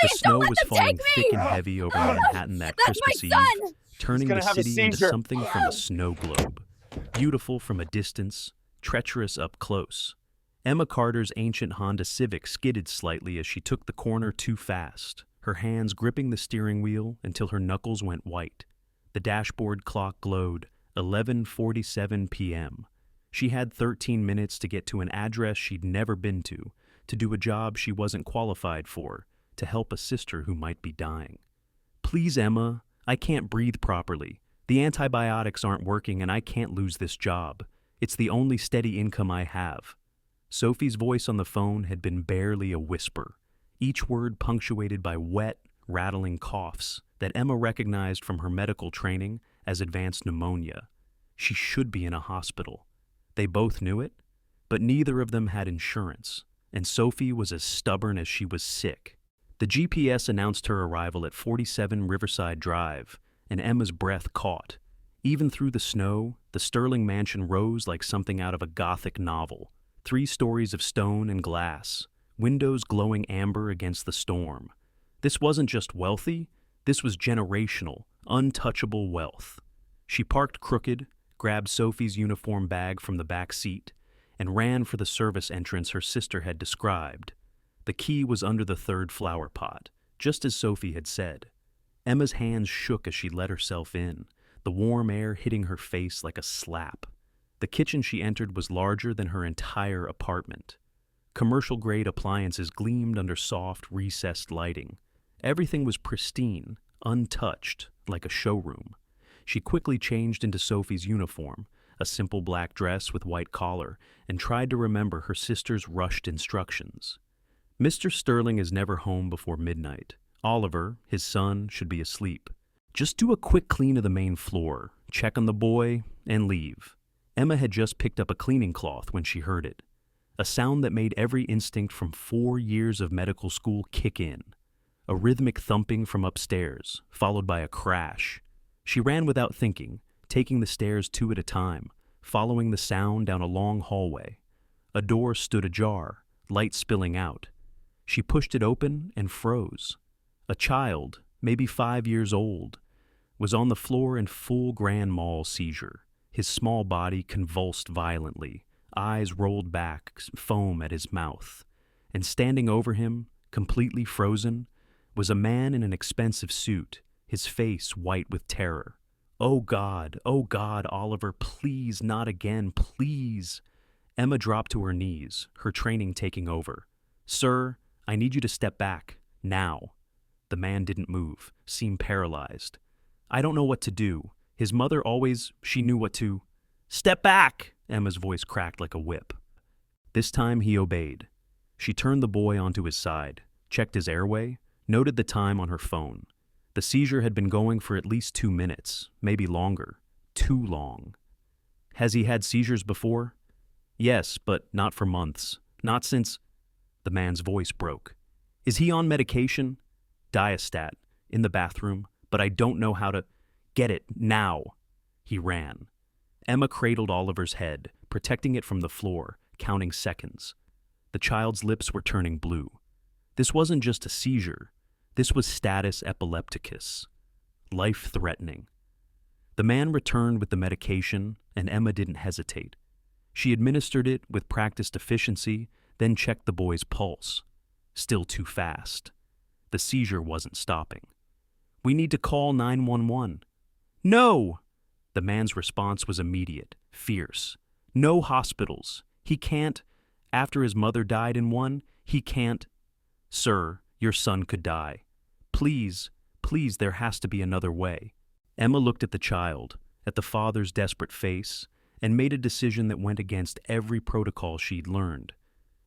The Please don't snow let was them falling take thick me! and heavy over Manhattan that That's my Christmas Eve, son! turning gonna the have a city into seizure. something from a snow globe. Beautiful from a distance, treacherous up close. Emma Carter's ancient Honda Civic skidded slightly as she took the corner too fast, her hands gripping the steering wheel until her knuckles went white. The dashboard clock glowed, 11:47 p.m. She had 13 minutes to get to an address she'd never been to do a job she wasn't qualified for, to help a sister who might be dying. Please, Emma, I can't breathe properly. The antibiotics aren't working and I can't lose this job. It's the only steady income I have. Sophie's voice on the phone had been barely a whisper, each word punctuated by wet, rattling coughs that Emma recognized from her medical training as advanced pneumonia. She should be in a hospital. They both knew it, but neither of them had insurance, and Sophie was as stubborn as she was sick. The GPS announced her arrival at 47 Riverside Drive, and Emma's breath caught. Even through the snow, the Sterling mansion rose like something out of a Gothic novel. 3 stories of stone and glass, windows glowing amber against the storm. This wasn't just wealthy, this was generational, untouchable wealth. She parked crooked, grabbed Sophie's uniform bag from the back seat, and ran for the service entrance her sister had described. The key was under the 3rd flower pot, just as Sophie had said. Emma's hands shook as she let herself in, the warm air hitting her face like a slap. The kitchen she entered was larger than her entire apartment. Commercial-grade appliances gleamed under soft, recessed lighting. Everything was pristine, untouched, like a showroom. She quickly changed into Sophie's uniform, a simple black dress with white collar, and tried to remember her sister's rushed instructions. Mr. Sterling is never home before midnight. Oliver, his son, should be asleep. Just do a quick clean of the main floor, check on the boy, and leave. Emma had just picked up a cleaning cloth when she heard it, a sound that made every instinct from 4 years of medical school kick in. A rhythmic thumping from upstairs, followed by a crash. She ran without thinking, taking the stairs 2 at a time, following the sound down a long hallway. A door stood ajar, light spilling out. She pushed it open and froze. A child, maybe 5 years old, was on the floor in full grand mal seizure, his small body convulsed violently, eyes rolled back, foam at his mouth. And standing over him, completely frozen, was a man in an expensive suit, his face white with terror. Oh, God, Oliver, please, not again, please. Emma dropped to her knees, her training taking over. Sir, I need you to step back, now. The man didn't move, seemed paralyzed. I don't know what to do. His mother she knew what to. Step back! Emma's voice cracked like a whip. This time he obeyed. She turned the boy onto his side, checked his airway, noted the time on her phone. The seizure had been going for at least 2 minutes, maybe longer. Too long. Has he had seizures before? Yes, but not for months. Not since... The man's voice broke. Is he on medication? Diastat, in the bathroom, but I don't know how to... Get it, now. He ran. Emma cradled Oliver's head, protecting it from the floor, counting seconds. The child's lips were turning blue. This wasn't just a seizure. This was status epilepticus. Life-threatening. The man returned with the medication, and Emma didn't hesitate. She administered it with practiced efficiency, then checked the boy's pulse. Still too fast. The seizure wasn't stopping. We need to call 911. No! The man's response was immediate, fierce. No hospitals. He can't. After his mother died in one, he can't. Sir, your son could die. Please, there has to be another way. Emma looked at the child, at the father's desperate face, and made a decision that went against every protocol she'd learned.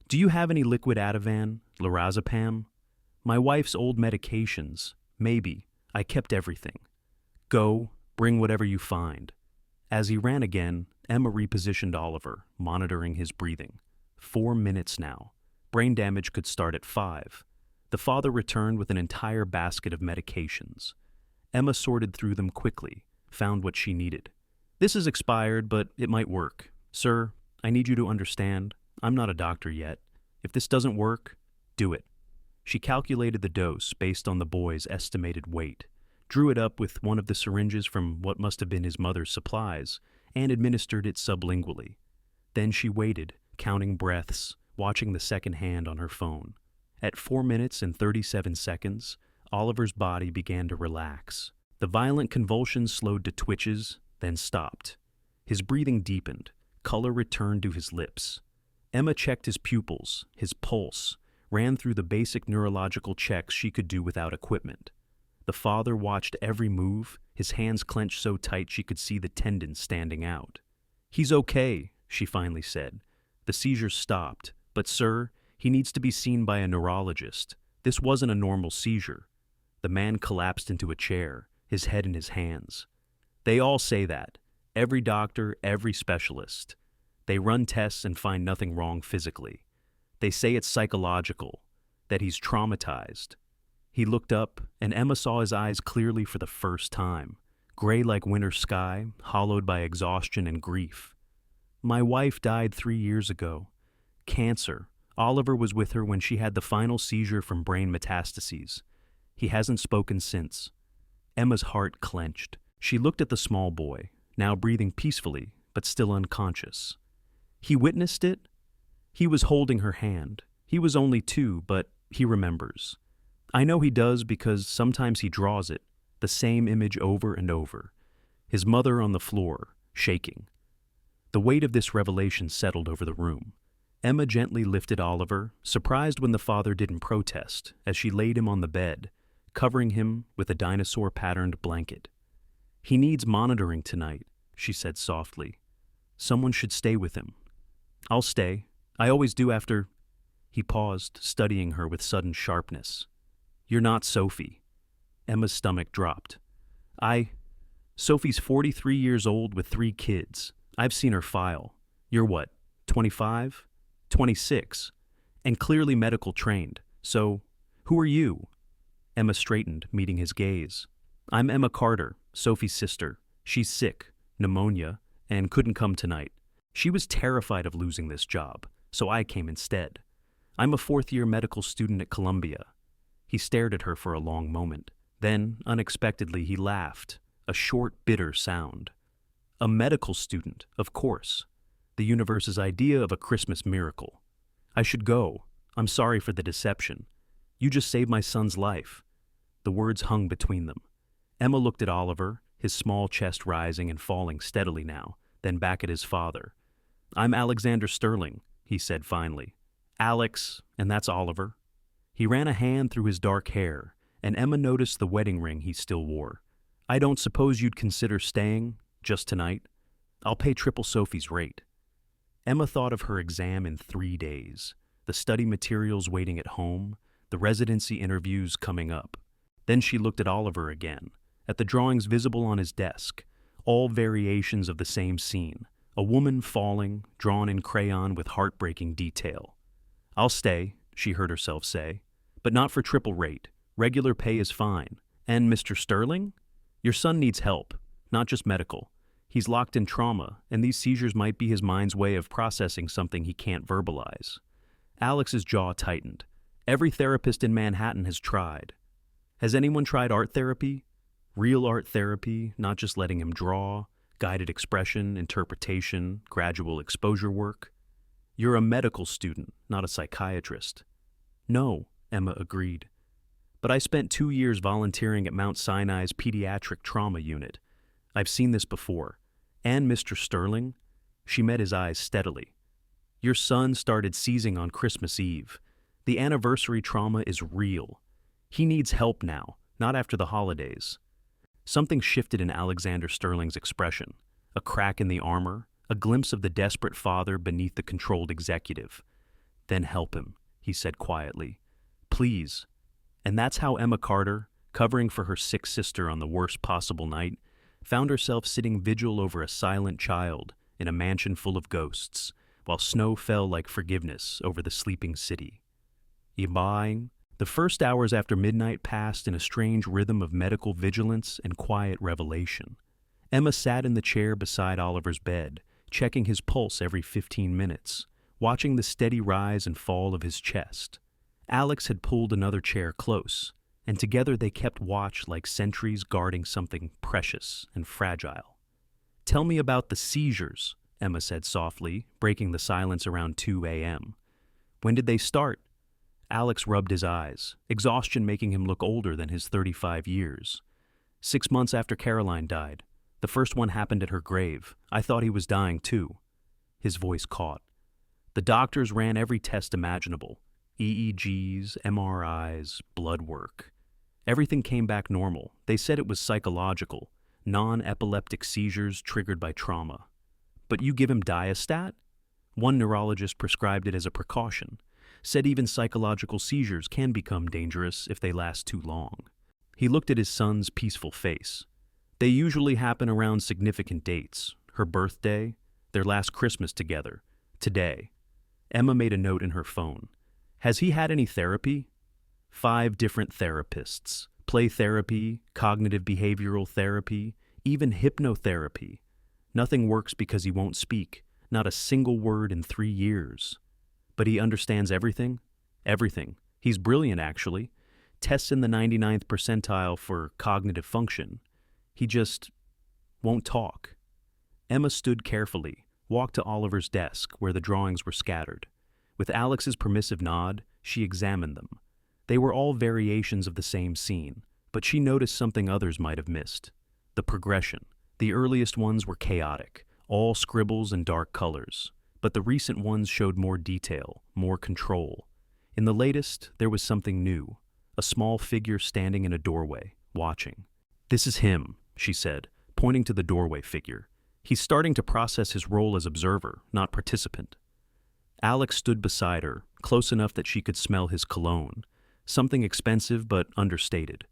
Do you have any liquid Ativan, lorazepam? My wife's old medications. Maybe. I kept everything. Go, bring whatever you find. As he ran again, Emma repositioned Oliver, monitoring his breathing. 4 minutes now. Brain damage could start at 5. The father returned with an entire basket of medications. Emma sorted through them quickly, found what she needed. This is expired, but it might work. Sir, I need you to understand, I'm not a doctor yet. If this doesn't work, do it. She calculated the dose based on the boy's estimated weight, drew it up with one of the syringes from what must have been his mother's supplies, and administered it sublingually. Then she waited, counting breaths, watching the second hand on her phone. At 4 minutes and 37 seconds, Oliver's body began to relax. The violent convulsions slowed to twitches, then stopped. His breathing deepened. Color returned to his lips. Emma checked his pupils, his pulse, ran through the basic neurological checks she could do without equipment. The father watched every move, his hands clenched so tight she could see the tendons standing out. "He's okay," she finally said. "The seizures stopped, but sir, he needs to be seen by a neurologist. This wasn't a normal seizure." The man collapsed into a chair, his head in his hands. "They all say that. Every doctor, every specialist. They run tests and find nothing wrong physically. They say it's psychological, that he's traumatized." He looked up, and Emma saw his eyes clearly for the first time, gray like winter sky, hollowed by exhaustion and grief. "My wife died 3 years ago. Cancer. Oliver was with her when she had the final seizure from brain metastases. He hasn't spoken since." Emma's heart clenched. She looked at the small boy, now breathing peacefully, but still unconscious. "He witnessed it?" He was holding her hand. He was only 2, but he remembers. "I know he does because sometimes he draws it, the same image over and over." His mother on the floor, shaking. The weight of this revelation settled over the room. Emma gently lifted Oliver, surprised when the father didn't protest, as she laid him on the bed, covering him with a dinosaur-patterned blanket. "He needs monitoring tonight," she said softly. "Someone should stay with him." "I'll stay. I always do after—" He paused, studying her with sudden sharpness. "You're not Sophie." Emma's stomach dropped. Sophie's 43 years old with 3 kids. I've seen her file. You're what, 25? 26. And clearly medical trained. So, who are you?" Emma straightened, meeting his gaze. "I'm Emma Carter, Sophie's sister. She's sick, pneumonia, and couldn't come tonight. She was terrified of losing this job, so I came instead. I'm a 4th-year medical student at Columbia." He stared at her for a long moment. Then, unexpectedly, he laughed, a short, bitter sound. "A medical student, of course. The universe's idea of a Christmas miracle. I should go. I'm sorry for the deception. You just saved my son's life." The words hung between them. Emma looked at Oliver, his small chest rising and falling steadily now, then back at his father. "I'm Alexander Sterling," he said finally. "Alex, and that's Oliver." He ran a hand through his dark hair, and Emma noticed the wedding ring he still wore. "I don't suppose you'd consider staying, just tonight? I'll pay triple Sophie's rate." Emma thought of her exam in 3 days, the study materials waiting at home, the residency interviews coming up. Then she looked at Oliver again, at the drawings visible on his desk, all variations of the same scene, a woman falling, drawn in crayon with heartbreaking detail. "I'll stay," she heard herself say, "but not for triple rate. Regular pay is fine. And Mr. Sterling? Your son needs help, not just medical. He's locked in trauma, and these seizures might be his mind's way of processing something he can't verbalize." Alex's jaw tightened. "Every therapist in Manhattan has tried." "Has anyone tried art therapy? Real art therapy, not just letting him draw, guided expression, interpretation, gradual exposure work?" "You're a medical student, not a psychiatrist." "No," Emma agreed. "But I spent 2 years volunteering at Mount Sinai's pediatric trauma unit. I've seen this before. And Mr. Sterling?" She met his eyes steadily. "Your son started seizing on Christmas Eve. The anniversary trauma is real. He needs help now, not after the holidays." Something shifted in Alexander Sterling's expression. A crack in the armor, a glimpse of the desperate father beneath the controlled executive. "Then help him," he said quietly. "Please." And that's how Emma Carter, covering for her sick sister on the worst possible night, found herself sitting vigil over a silent child in a mansion full of ghosts, while snow fell like forgiveness over the sleeping city. Ibaing, the first hours after midnight passed in a strange rhythm of medical vigilance and quiet revelation. Emma sat in the chair beside Oliver's bed, checking his pulse every 15 minutes, watching the steady rise and fall of his chest. Alex had pulled another chair close, and together they kept watch like sentries guarding something precious and fragile. "Tell me about the seizures," Emma said softly, breaking the silence around 2 a.m. "When did they start?" Alex rubbed his eyes, exhaustion making him look older than his 35 years. 6 months after Caroline died. The first one happened at her grave. I thought he was dying too. His voice caught. The doctors ran every test imaginable. EEGs, MRIs, blood work. Everything came back normal. They said it was psychological, non-epileptic seizures triggered by trauma. "But you give him Diastat?" One neurologist prescribed it as a precaution, said even psychological seizures can become dangerous if they last too long. He looked at his son's peaceful face. "They usually happen around significant dates. Her birthday, their last Christmas together, today." Emma made a note in her phone. "Has he had any therapy?" 5 different therapists. Play therapy, cognitive behavioral therapy, even hypnotherapy. Nothing works because he won't speak, not a single word in 3 years. But he understands everything? Everything. He's brilliant, actually. Tests in the 99th percentile for cognitive function. He just won't talk. Emma stood carefully, walked to Oliver's desk where the drawings were scattered. With Alex's permissive nod, she examined them. They were all variations of the same scene, but she noticed something others might have missed. The progression. The earliest ones were chaotic, all scribbles and dark colors, but the recent ones showed more detail, more control. In the latest, there was something new, a small figure standing in a doorway, watching. "This is him," she said, pointing to the doorway figure. "He's starting to process his role as observer, not participant." Alex stood beside her, close enough that she could smell his cologne, something expensive but understated.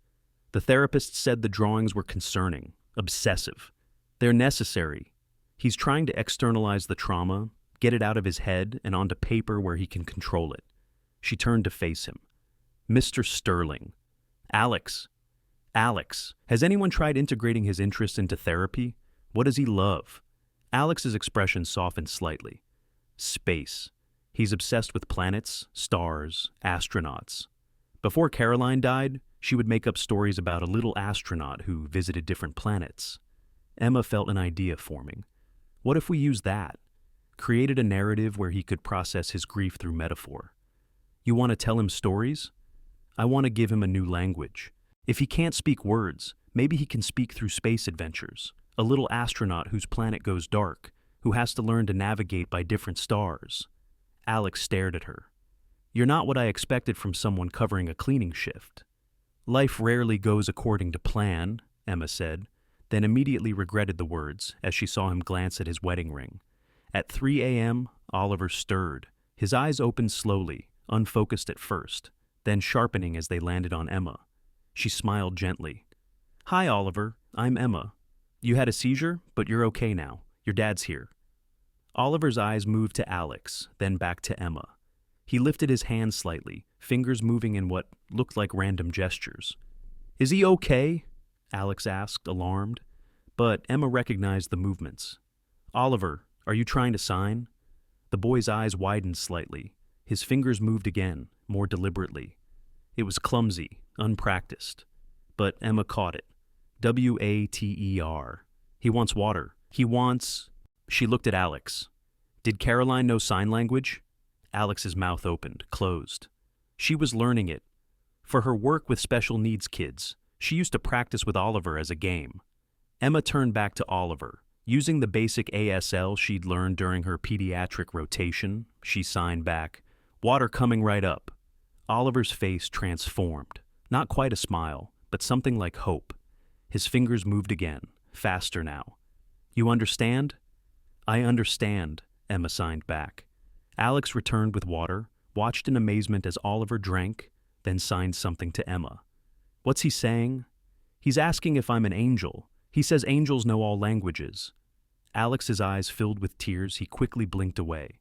The therapist said the drawings were concerning, obsessive. They're necessary. He's trying to externalize the trauma, get it out of his head and onto paper where he can control it. She turned to face him. "Mr. Sterling." "Alex. Alex, has anyone tried integrating his interests into therapy? What does he love?" Alex's expression softened slightly. "Space. He's obsessed with planets, stars, astronauts. Before Caroline died, she would make up stories about a little astronaut who visited different planets." Emma felt an idea forming. What if we used that? Created a narrative where he could process his grief through metaphor. "You want to tell him stories? I want to give him a new language. If he can't speak words, maybe he can speak through space adventures. A little astronaut whose planet goes dark, who has to learn to navigate by different stars." Alex stared at her. "You're not what I expected from someone covering a cleaning shift." "Life rarely goes according to plan," Emma said, then immediately regretted the words as she saw him glance at his wedding ring. At 3 a.m., Oliver stirred. His eyes opened slowly, unfocused at first, then sharpening as they landed on Emma. She smiled gently. "Hi, Oliver. I'm Emma. You had a seizure, but you're okay now. Your dad's here." Oliver's eyes moved to Alex, then back to Emma. He lifted his hand slightly, fingers moving in what looked like random gestures. "Is he okay?" Alex asked, alarmed. But Emma recognized the movements. "Oliver, are you trying to sign?" The boy's eyes widened slightly. His fingers moved again, more deliberately. It was clumsy, unpracticed. But Emma caught it. WATER. "He wants water. He wants..." She looked at Alex. "Did Caroline know sign language?" Alex's mouth opened, closed. She was learning it. For her work with special needs kids, she used to practice with Oliver as a game. Emma turned back to Oliver. Using the basic ASL she'd learned during her pediatric rotation, she signed back, "Water coming right up." Oliver's face transformed. Not quite a smile, but something like hope. His fingers moved again, faster now. "You understand?" "I understand," Emma signed back. Alex returned with water, watched in amazement as Oliver drank, then signed something to Emma. "What's he saying?" "He's asking if I'm an angel. He says angels know all languages." Alex's eyes filled with tears. He quickly blinked away.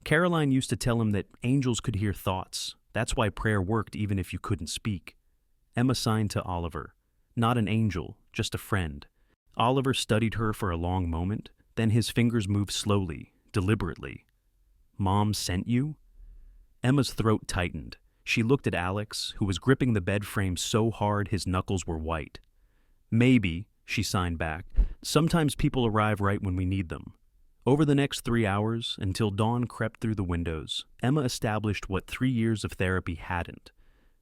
Caroline used to tell him that angels could hear thoughts. That's why prayer worked even if you couldn't speak. Emma signed to Oliver. Not an angel, just a friend. Oliver studied her for a long moment, then his fingers moved slowly, deliberately. "Mom sent you?" Emma's throat tightened. She looked at Alex, who was gripping the bed frame so hard his knuckles were white. Maybe, she signed back. Sometimes people arrive right when we need them. Over the next 3 hours, until dawn crept through the windows, Emma established what 3 years of therapy hadn't: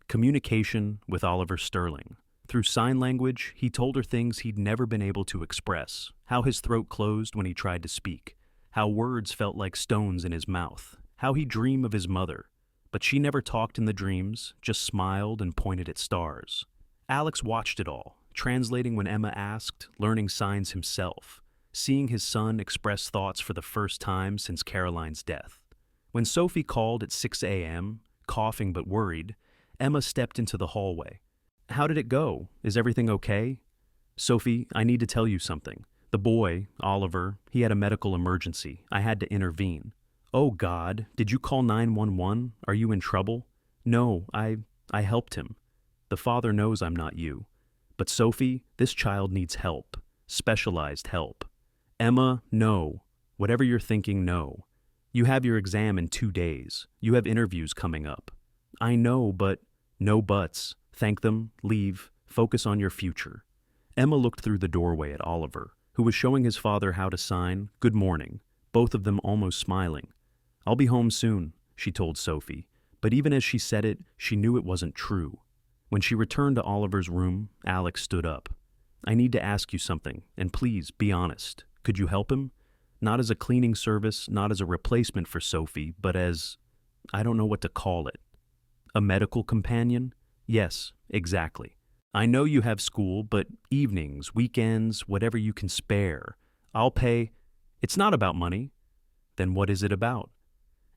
communication with Oliver Sterling. Through sign language, he told her things he'd never been able to express: how his throat closed when he tried to speak, how words felt like stones in his mouth, how he'd dream of his mother. But she never talked in the dreams, just smiled and pointed at stars. Alex watched it all, translating when Emma asked, learning signs himself, seeing his son express thoughts for the first time since Caroline's death. When Sophie called at 6 a.m., coughing but worried, Emma stepped into the hallway. "How did it go? Is everything okay?" "Sophie, I need to tell you something. The boy, Oliver, he had a medical emergency. I had to intervene." "Oh God, did you call 911? Are you in trouble?" "No, I helped him. The father knows I'm not you. But Sophie, this child needs help. Specialized help." "Emma, no. Whatever you're thinking, no. You have your exam in 2 days. You have interviews coming up." "I know, but..." "No buts. Thank them, leave, focus on your future." Emma looked through the doorway at Oliver, who was showing his father how to sign "Good morning," both of them almost smiling. "I'll be home soon," she told Sophie, but even as she said it, she knew it wasn't true. When she returned to Oliver's room, Alex stood up. "I need to ask you something, and please, be honest. Could you help him? Not as a cleaning service, not as a replacement for Sophie, but as... I don't know what to call it. A medical companion? Yes, exactly. I know you have school, but evenings, weekends, whatever you can spare. I'll pay..." "It's not about money." "Then what is it about?"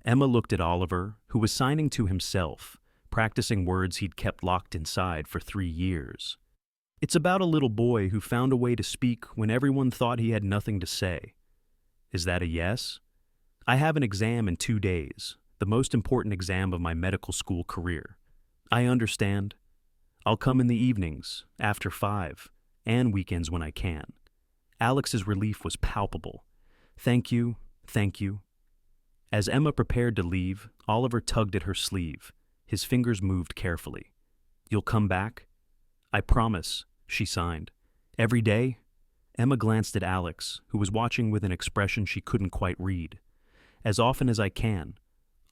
Emma looked at Oliver, who was signing to himself, practicing words he'd kept locked inside for 3 years. "It's about a little boy who found a way to speak when everyone thought he had nothing to say." "Is that a yes?" "I have an exam in 2 days, the most important exam of my medical school career." "I understand. I'll come in the evenings, after 5, and weekends when I can." Alex's relief was palpable. Thank you. As Emma prepared to leave, Oliver tugged at her sleeve. His fingers moved carefully. "You'll come back?" "I promise," she signed. "Every day?" Emma glanced at Alex, who was watching with an expression she couldn't quite read. "As often as I can."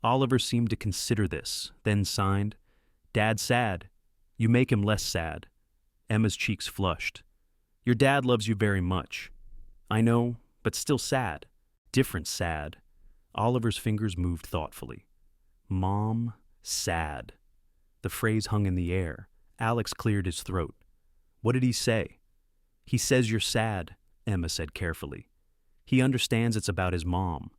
Oliver seemed to consider this, then signed, "Dad's sad. You make him less sad." Emma's cheeks flushed. "Your dad loves you very much." "I know, but still sad. Different sad." Oliver's fingers moved thoughtfully. "Mom, sad." The phrase hung in the air. Alex cleared his throat. "What did he say?" "He says you're sad," Emma said carefully. "He understands it's about his mom."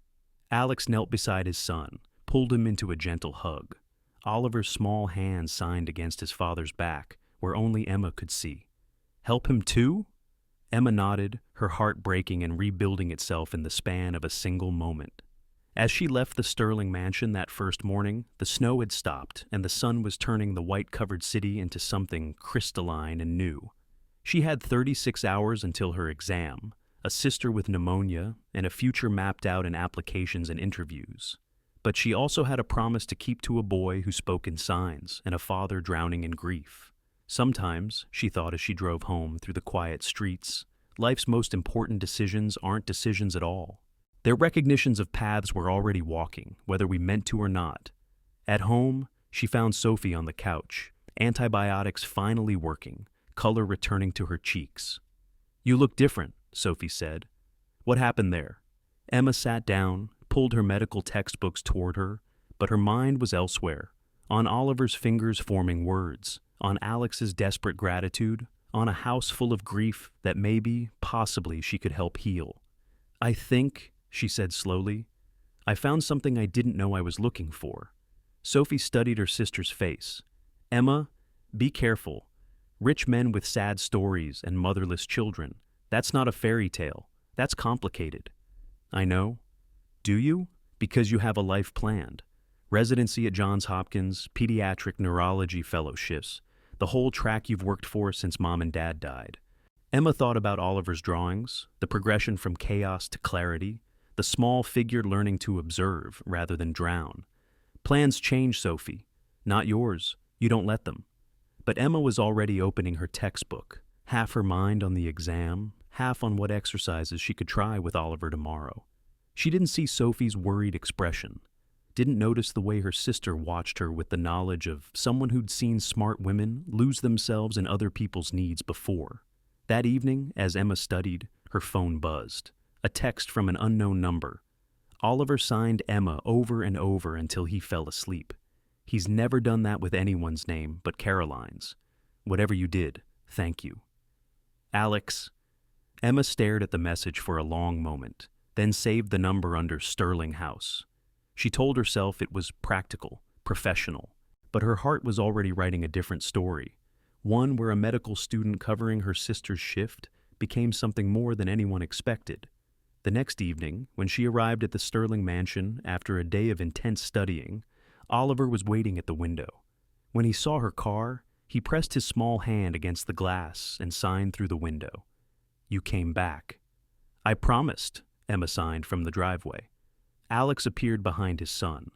Alex knelt beside his son, pulled him into a gentle hug. Oliver's small hand signed against his father's back, where only Emma could see. "Help him too?" Emma nodded, her heart breaking and rebuilding itself in the span of a single moment. As she left the Sterling mansion that first morning, the snow had stopped and the sun was turning the white-covered city into something crystalline and new. She had 36 hours until her exam, a sister with pneumonia, and a future mapped out in applications and interviews. But she also had a promise to keep to a boy who spoke in signs and a father drowning in grief. Sometimes, she thought as she drove home through the quiet streets, life's most important decisions aren't decisions at all. They're recognitions of paths we're already walking, whether we meant to or not. At home, she found Sophie on the couch, antibiotics finally working, color returning to her cheeks. "You look different," Sophie said. "What happened there?" Emma sat down, pulled her medical textbooks toward her, but her mind was elsewhere, on Oliver's fingers forming words, on Alex's desperate gratitude, on a house full of grief that maybe, possibly, she could help heal. "I think," she said slowly, "I found something I didn't know I was looking for." Sophie studied her sister's face. "Emma, be careful. Rich men with sad stories and motherless children. That's not a fairy tale. That's complicated." "I know." "Do you?" "Because you have a life planned. Residency at Johns Hopkins, pediatric neurology fellowships, the whole track you've worked for since Mom and Dad died." Emma thought about Oliver's drawings, the progression from chaos to clarity, the small figure learning to observe rather than drown. "Plans change, Sophie. Not yours. You don't let them. But Emma was already opening her textbook, half her mind on the exam, half on what exercises she could try with Oliver tomorrow. She didn't see Sophie's worried expression, didn't notice the way her sister watched her with the knowledge of someone who'd seen smart women lose themselves in other people's needs before. That evening, as Emma studied, her phone buzzed. A text from an unknown number. Oliver signed Emma over and over until he fell asleep. He's never done that with anyone's name but Caroline's. Whatever you did, thank you. Alex. Emma stared at the message for a long moment, then saved the number under Sterling House. She told herself it was practical, professional, but her heart was already writing a different story, one where a medical student covering her sister's shift became something more than anyone expected. The next evening, when she arrived at the Sterling mansion after a day of intense studying, Oliver was waiting at the window. When he saw her car, he pressed his small hand against the glass and signed through the window. You came back. I promised, Emma signed from the driveway. Alex appeared behind his son,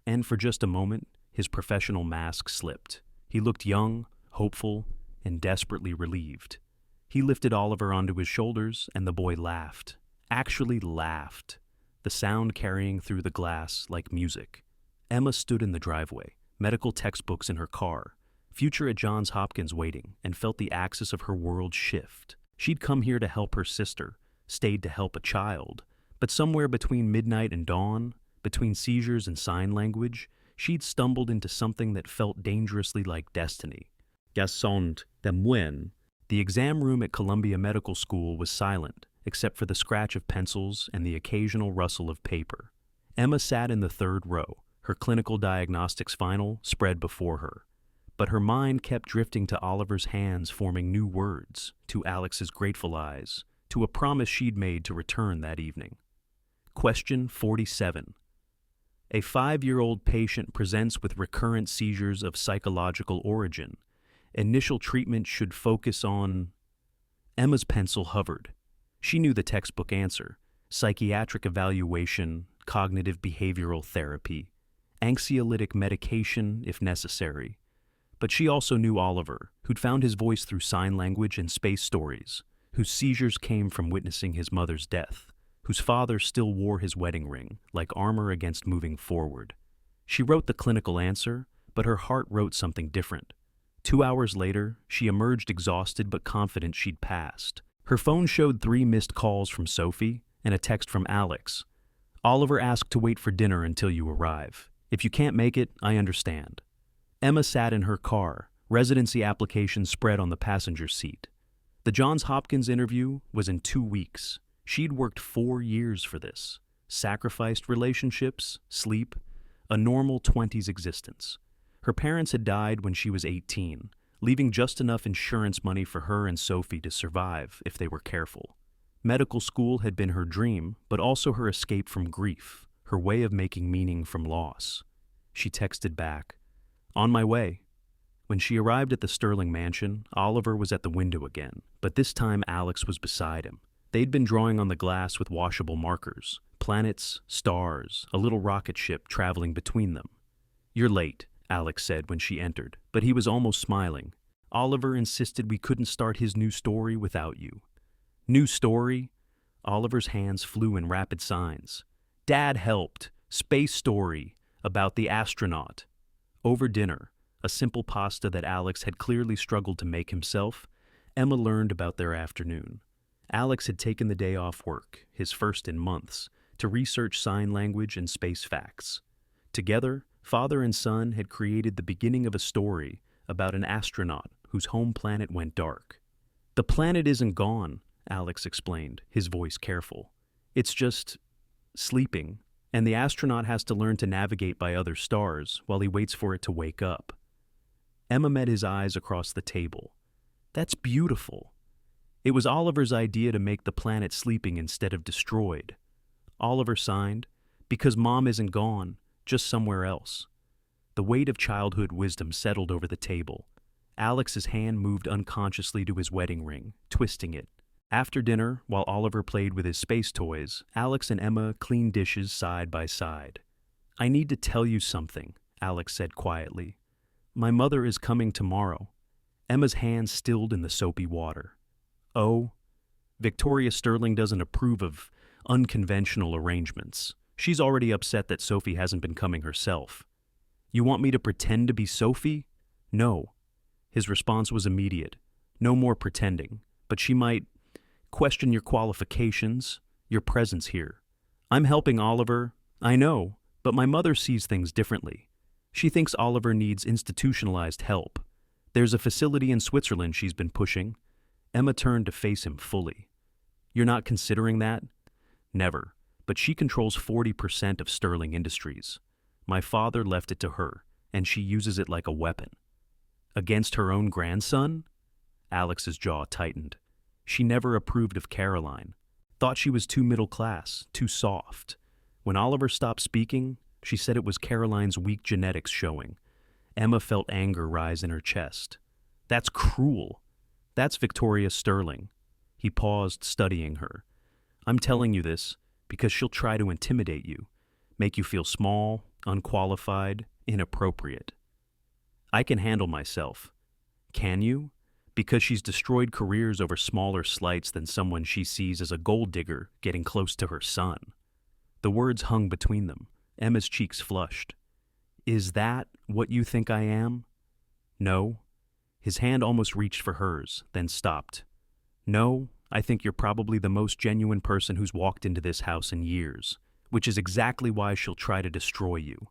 and for just a moment, his professional mask slipped. He looked young, hopeful, and desperately relieved. He lifted Oliver onto his shoulders, and the boy laughed. Actually laughed, the sound carrying through the glass like music. Emma stood in the driveway, medical textbooks in her car, future at Johns Hopkins waiting, and felt the axis of her world shift. She'd come here to help her sister, stayed to help a child, but somewhere between midnight and dawn, between seizures and sign language, she'd stumbled into something that felt dangerously like destiny. Gasont Demuen. The exam room at Columbia Medical School was silent, except for the scratch of pencils and the occasional rustle of paper. Emma sat in the third row, her clinical diagnostics final spread before her. But her mind kept drifting to Oliver's hands forming new words, to Alex's grateful eyes, to a promise she'd made to return that evening. Question 47. A 5-year-old patient presents with recurrent seizures of psychological origin. Initial treatment should focus on... Emma's pencil hovered. She knew the textbook answer: psychiatric evaluation, cognitive behavioral therapy, anxiolytic medication if necessary. But she also knew Oliver, who'd found his voice through sign language and space stories, whose seizures came from witnessing his mother's death, whose father still wore his wedding ring, like armor against moving forward. She wrote the clinical answer, but her heart wrote something different. 2 hours later, she emerged exhausted but confident she'd passed. Her phone showed 3 missed calls from Sophie and a text from Alex. Oliver asked to wait for dinner until you arrive. If you can't make it, I understand. Emma sat in her car, residency application spread on the passenger seat. The Johns Hopkins interview was in 2 weeks. She'd worked 4 years for this. Sacrificed relationships, sleep, a normal 20s existence. Her parents had died when she was 18, leaving just enough insurance money for her and Sophie to survive if they were careful. Medical school had been her dream, but also her escape from grief, her way of making meaning from loss. She texted back, "On my way." When she arrived at the Sterling mansion, Oliver was at the window again, but this time Alex was beside him. They'd been drawing on the glass with washable markers, planets, stars, a little rocket ship traveling between them. "You're late," Alex said when she entered, but he was almost smiling. "Oliver insisted we couldn't start his new story without you." "New story?" Oliver's hands flew in rapid signs. "Dad helped. Space story. About the astronaut." Over dinner, a simple pasta that Alex had clearly struggled to make himself, Emma learned about their afternoon. Alex had taken the day off work, his first in months, to research sign language and space facts. Together, father and son had created the beginning of a story about an astronaut whose home planet went dark. "The planet isn't gone," Alex explained, his voice careful. "It's just sleeping, and the astronaut has to learn to navigate by other stars while he waits for it to wake up." Emma met his eyes across the table. "That's beautiful." It was Oliver's idea to make the planet sleeping instead of destroyed. Oliver signed, "Because Mom isn't gone, just somewhere else." The weight of childhood wisdom settled over the table. Alex's hand moved unconsciously to his wedding ring, twisting it. After dinner, while Oliver played with his space toys, Alex and Emma cleaned dishes side by side. "I need to tell you something," Alex said quietly. my mother is coming tomorrow. Emma's hands stilled in the soapy water. Oh, Victoria Sterling doesn't approve of unconventional arrangements. She's already upset that Sophie hasn't been coming herself. You want me to pretend to be Sophie? No. His response was immediate. No more pretending, but she might question your qualifications, your presence here. I'm helping Oliver, I know, but my mother sees things differently. She thinks Oliver needs institutionalized help. There's a facility in Switzerland she's been pushing. Emma turned to face him fully. You're not considering that? Never, but she controls 40% of Sterling Industries. My father left it to her, and she uses it like a weapon. Against her own grandson? Alex's jaw tightened. She never approved of Caroline. Thought she was too middle class, too soft. When Oliver stopped speaking, she said it was Caroline's weak genetics showing. Emma felt anger rise in her chest. That's cruel. That's Victoria Sterling. He paused, studying her. I'm telling you this because she'll try to intimidate you, make you feel small, unqualified, inappropriate. I can handle myself. Can you? Because she's destroyed careers over smaller slights than someone she sees as a gold digger getting close to her son. The words hung between them. Emma's cheeks flushed. Is that what you think I am? No. His hand almost reached for hers, then stopped. No, I think you're probably the most genuine person who's walked into this house in years, which is exactly why she'll try to destroy you.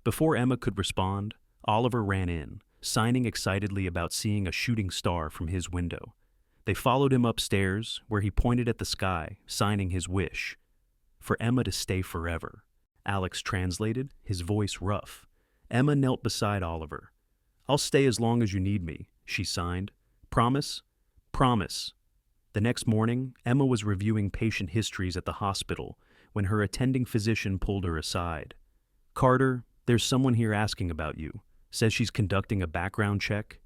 Before Emma could respond, Oliver ran in, signing excitedly about seeing a shooting star from his window. They followed him upstairs, where he pointed at the sky, signing his wish. For Emma to stay forever. Alex translated, his voice rough. Emma knelt beside Oliver. I'll stay as long as you need me, she signed. Promise? Promise. The next morning, Emma was reviewing patient histories at the hospital when her attending physician pulled her aside. Carter, there's someone here asking about you. Says she's conducting a background check.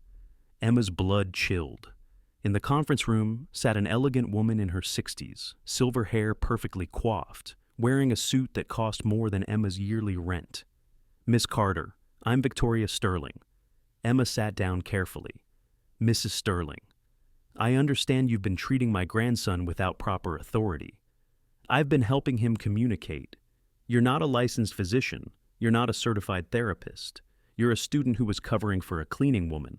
Emma's blood chilled. In the conference room sat an elegant woman in her 60s, silver hair perfectly coiffed, wearing a suit that cost more than Emma's yearly rent. Miss Carter, I'm Victoria Sterling. Emma sat down carefully. Mrs. Sterling, I understand you've been treating my grandson without proper authority. I've been helping him communicate. You're not a licensed physician. You're not a certified therapist. You're a student who was covering for a cleaning woman.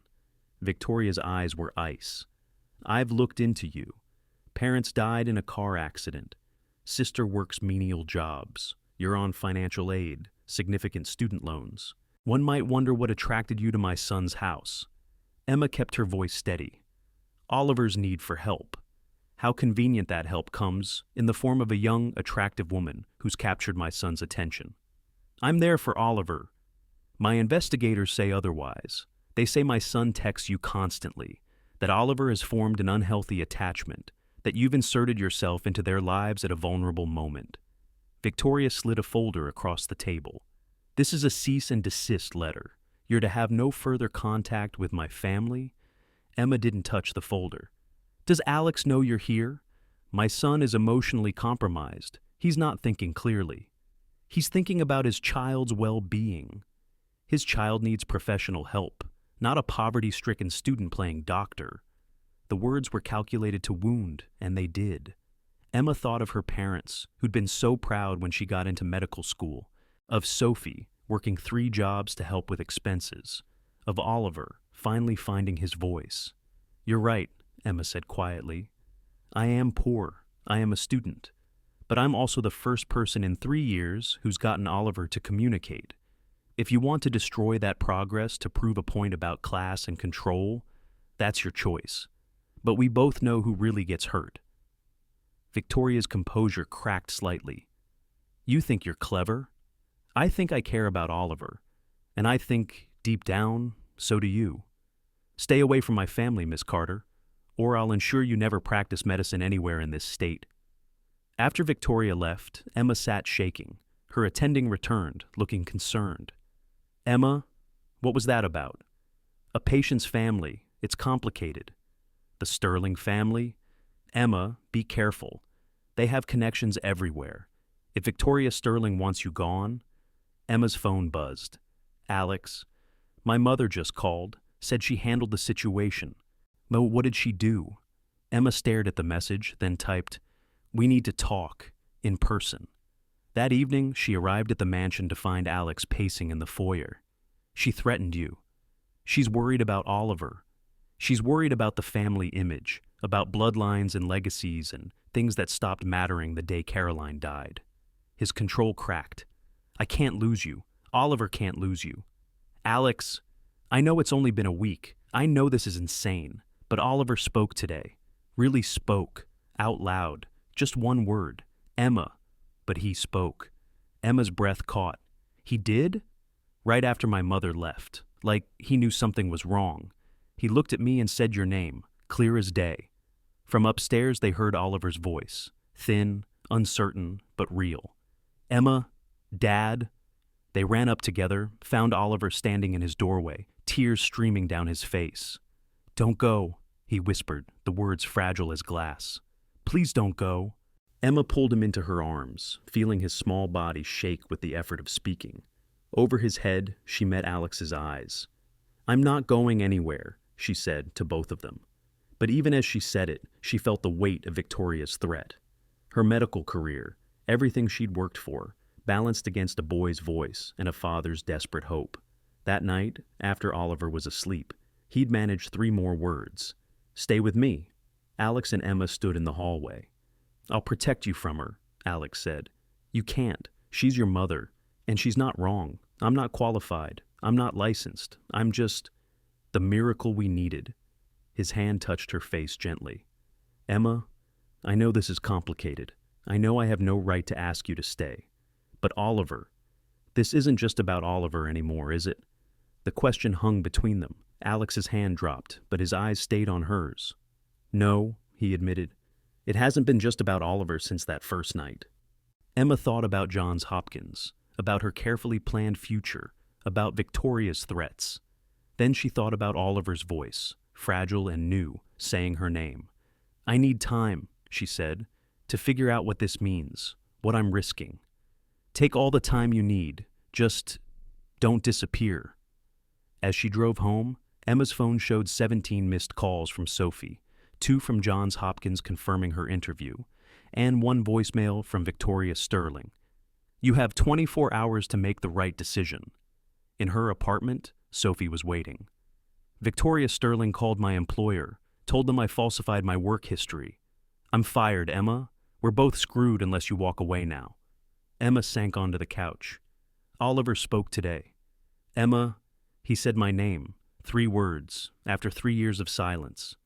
Victoria's eyes were ice. I've looked into you. Parents died in a car accident. Sister works menial jobs. You're on financial aid, significant student loans. One might wonder what attracted you to my son's house. Emma kept her voice steady. Oliver's need for help. How convenient that help comes in the form of a young, attractive woman who's captured my son's attention. I'm there for Oliver. My investigators say otherwise. They say my son texts you constantly, that Oliver has formed an unhealthy attachment, that you've inserted yourself into their lives at a vulnerable moment. Victoria slid a folder across the table. This is a cease and desist letter. You're to have no further contact with my family. Emma didn't touch the folder. Does Alex know you're here? My son is emotionally compromised. He's not thinking clearly. He's thinking about his child's well-being. His child needs professional help, not a poverty-stricken student playing doctor. The words were calculated to wound, and they did. Emma thought of her parents, who'd been so proud when she got into medical school, of Sophie, working 3 jobs to help with expenses, of Oliver, finally finding his voice. You're right, Emma said quietly. I am poor. I am a student. But I'm also the first person in 3 years who's gotten Oliver to communicate. If you want to destroy that progress to prove a point about class and control, that's your choice. But we both know who really gets hurt. Victoria's composure cracked slightly. You think you're clever? I think I care about Oliver. And I think, deep down, so do you. Stay away from my family, Miss Carter, or I'll ensure you never practice medicine anywhere in this state. After Victoria left, Emma sat shaking. Her attending returned, looking concerned. Emma, what was that about? A patient's family. It's complicated. The Sterling family? Emma, be careful. They have connections everywhere. If Victoria Sterling wants you gone... Emma's phone buzzed. Alex, My mother just called, said she handled the situation. But what did she do? Emma stared at the message, then typed, "We need to talk, in person." That evening, she arrived at the mansion to find Alex pacing in the foyer. "She threatened you. She's worried about Oliver. She's worried about the family image, about bloodlines and legacies and things that stopped mattering the day Caroline died." His control cracked. "I can't lose you. Oliver can't lose you. Alex, I know it's only been a week. I know this is insane. But Oliver spoke today. Really spoke. Out loud. Just one word. Emma. But he spoke." Emma's breath caught. "He did?" "Right after my mother left. Like he knew something was wrong. He looked at me and said your name, clear as day." From upstairs they heard Oliver's voice. Thin, uncertain, but real. "Emma? Dad?" They ran up together, found Oliver standing in his doorway, tears streaming down his face. "Don't go," he whispered, the words fragile as glass. "Please don't go." Emma pulled him into her arms, feeling his small body shake with the effort of speaking. Over his head, she met Alex's eyes. "I'm not going anywhere," she said to both of them. But even as she said it, she felt the weight of Victoria's threat. Her medical career, everything she'd worked for, balanced against a boy's voice and a father's desperate hope. That night, after Oliver was asleep, he'd managed 3 more words. "Stay with me." Alex and Emma stood in the hallway. "I'll protect you from her," Alex said. "You can't. She's your mother. And she's not wrong. I'm not qualified. I'm not licensed. I'm just the miracle we needed." His hand touched her face gently. "Emma, I know this is complicated. I know I have no right to ask you to stay. But Oliver, this isn't just about Oliver anymore, is it?" The question hung between them. Alex's hand dropped, but his eyes stayed on hers. "No," he admitted. "It hasn't been just about Oliver since that first night." Emma thought about Johns Hopkins, about her carefully planned future, about Victoria's threats. Then she thought about Oliver's voice, fragile and new, saying her name. "I need time," she said, "to figure out what this means, what I'm risking. Take all the time you need, just don't disappear." As she drove home, Emma's phone showed 17 missed calls from Sophie, 2 from Johns Hopkins confirming her interview, and 1 voicemail from Victoria Sterling. "You have 24 hours to make the right decision." In her apartment, Sophie was waiting. "Victoria Sterling called my employer, told them I falsified my work history. I'm fired, Emma. We're both screwed unless you walk away now." Emma sank onto the couch. "Oliver spoke today. Emma, he said my name, 3 words, after 3 years of silence."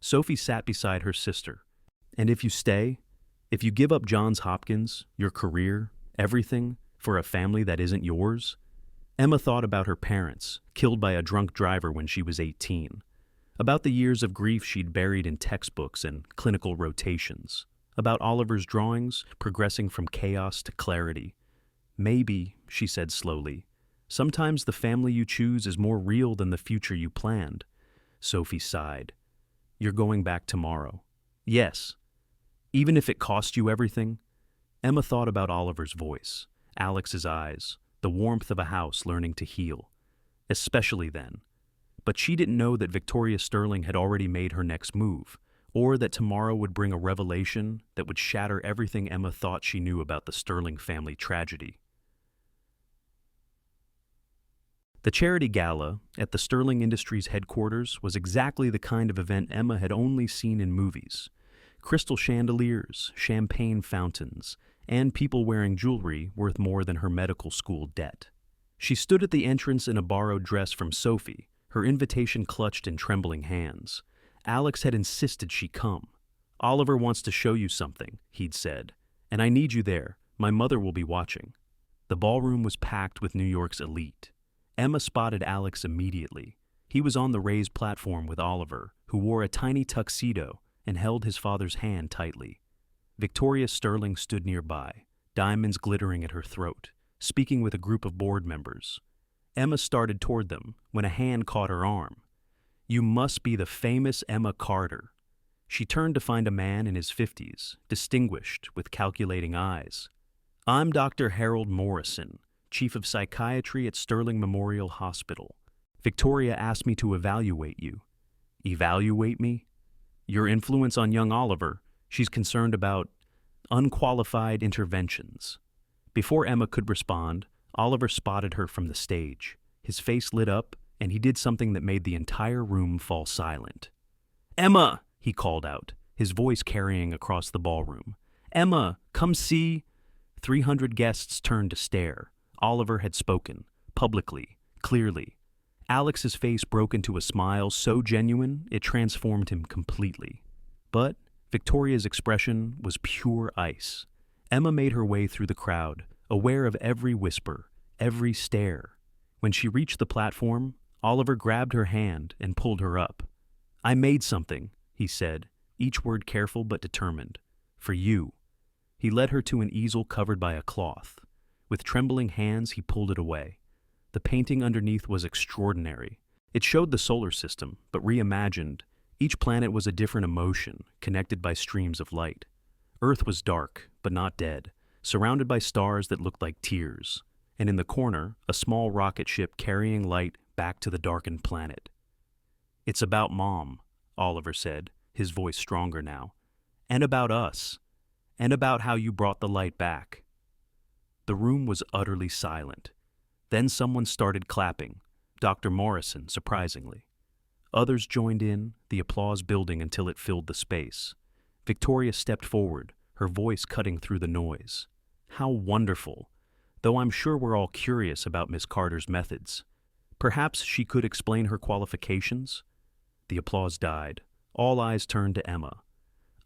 Sophie sat beside her sister. "And if you stay, if you give up Johns Hopkins, your career, everything, for a family that isn't yours?" Emma thought about her parents, killed by a drunk driver when she was 18, about the years of grief she'd buried in textbooks and clinical rotations, about Oliver's drawings progressing from chaos to clarity. "Maybe," she said slowly, "sometimes the family you choose is more real than the future you planned." Sophie sighed. "You're going back tomorrow." "Yes." "Even if it cost you everything?" Emma thought about Oliver's voice, Alex's eyes, the warmth of a house learning to heal. Especially then. But she didn't know that Victoria Sterling had already made her next move, or that tomorrow would bring a revelation that would shatter everything Emma thought she knew about the Sterling family tragedy. The charity gala at the Sterling Industries headquarters was exactly the kind of event Emma had only seen in movies. Crystal chandeliers, champagne fountains, and people wearing jewelry worth more than her medical school debt. She stood at the entrance in a borrowed dress from Sophie, her invitation clutched in trembling hands. Alex had insisted she come. "Oliver wants to show you something," he'd said, "and I need you there. My mother will be watching." The ballroom was packed with New York's elite. Emma spotted Alex immediately. He was on the raised platform with Oliver, who wore a tiny tuxedo and held his father's hand tightly. Victoria Sterling stood nearby, diamonds glittering at her throat, speaking with a group of board members. Emma started toward them when a hand caught her arm. "You must be the famous Emma Carter." She turned to find a man in his 50s, distinguished, with calculating eyes. "I'm Dr. Harold Morrison, Chief of Psychiatry at Sterling Memorial Hospital." Victoria asked me to evaluate you. Evaluate me? Your influence on young Oliver. She's concerned about unqualified interventions. Before Emma could respond, Oliver spotted her from the stage. His face lit up, and he did something that made the entire room fall silent. "Emma!" he called out, his voice carrying across the ballroom. "Emma, come see!" 300 guests turned to stare. Oliver had spoken, publicly, clearly. Alex's face broke into a smile so genuine it transformed him completely. But Victoria's expression was pure ice. Emma made her way through the crowd, aware of every whisper, every stare. When she reached the platform, Oliver grabbed her hand and pulled her up. "I made something," he said, each word careful but determined. "For you." He led her to an easel covered by a cloth. With trembling hands, he pulled it away. The painting underneath was extraordinary. It showed the solar system, but reimagined. Each planet was a different emotion, connected by streams of light. Earth was dark, but not dead, surrounded by stars that looked like tears. And in the corner, a small rocket ship carrying light back to the darkened planet. "It's about Mom," Oliver said, his voice stronger now. "And about us. And about how you brought the light back." The room was utterly silent. Then someone started clapping, Dr. Morrison, surprisingly. Others joined in, the applause building until it filled the space. Victoria stepped forward, her voice cutting through the noise. "How wonderful! Though I'm sure we're all curious about Miss Carter's methods. Perhaps she could explain her qualifications?" The applause died. All eyes turned to Emma.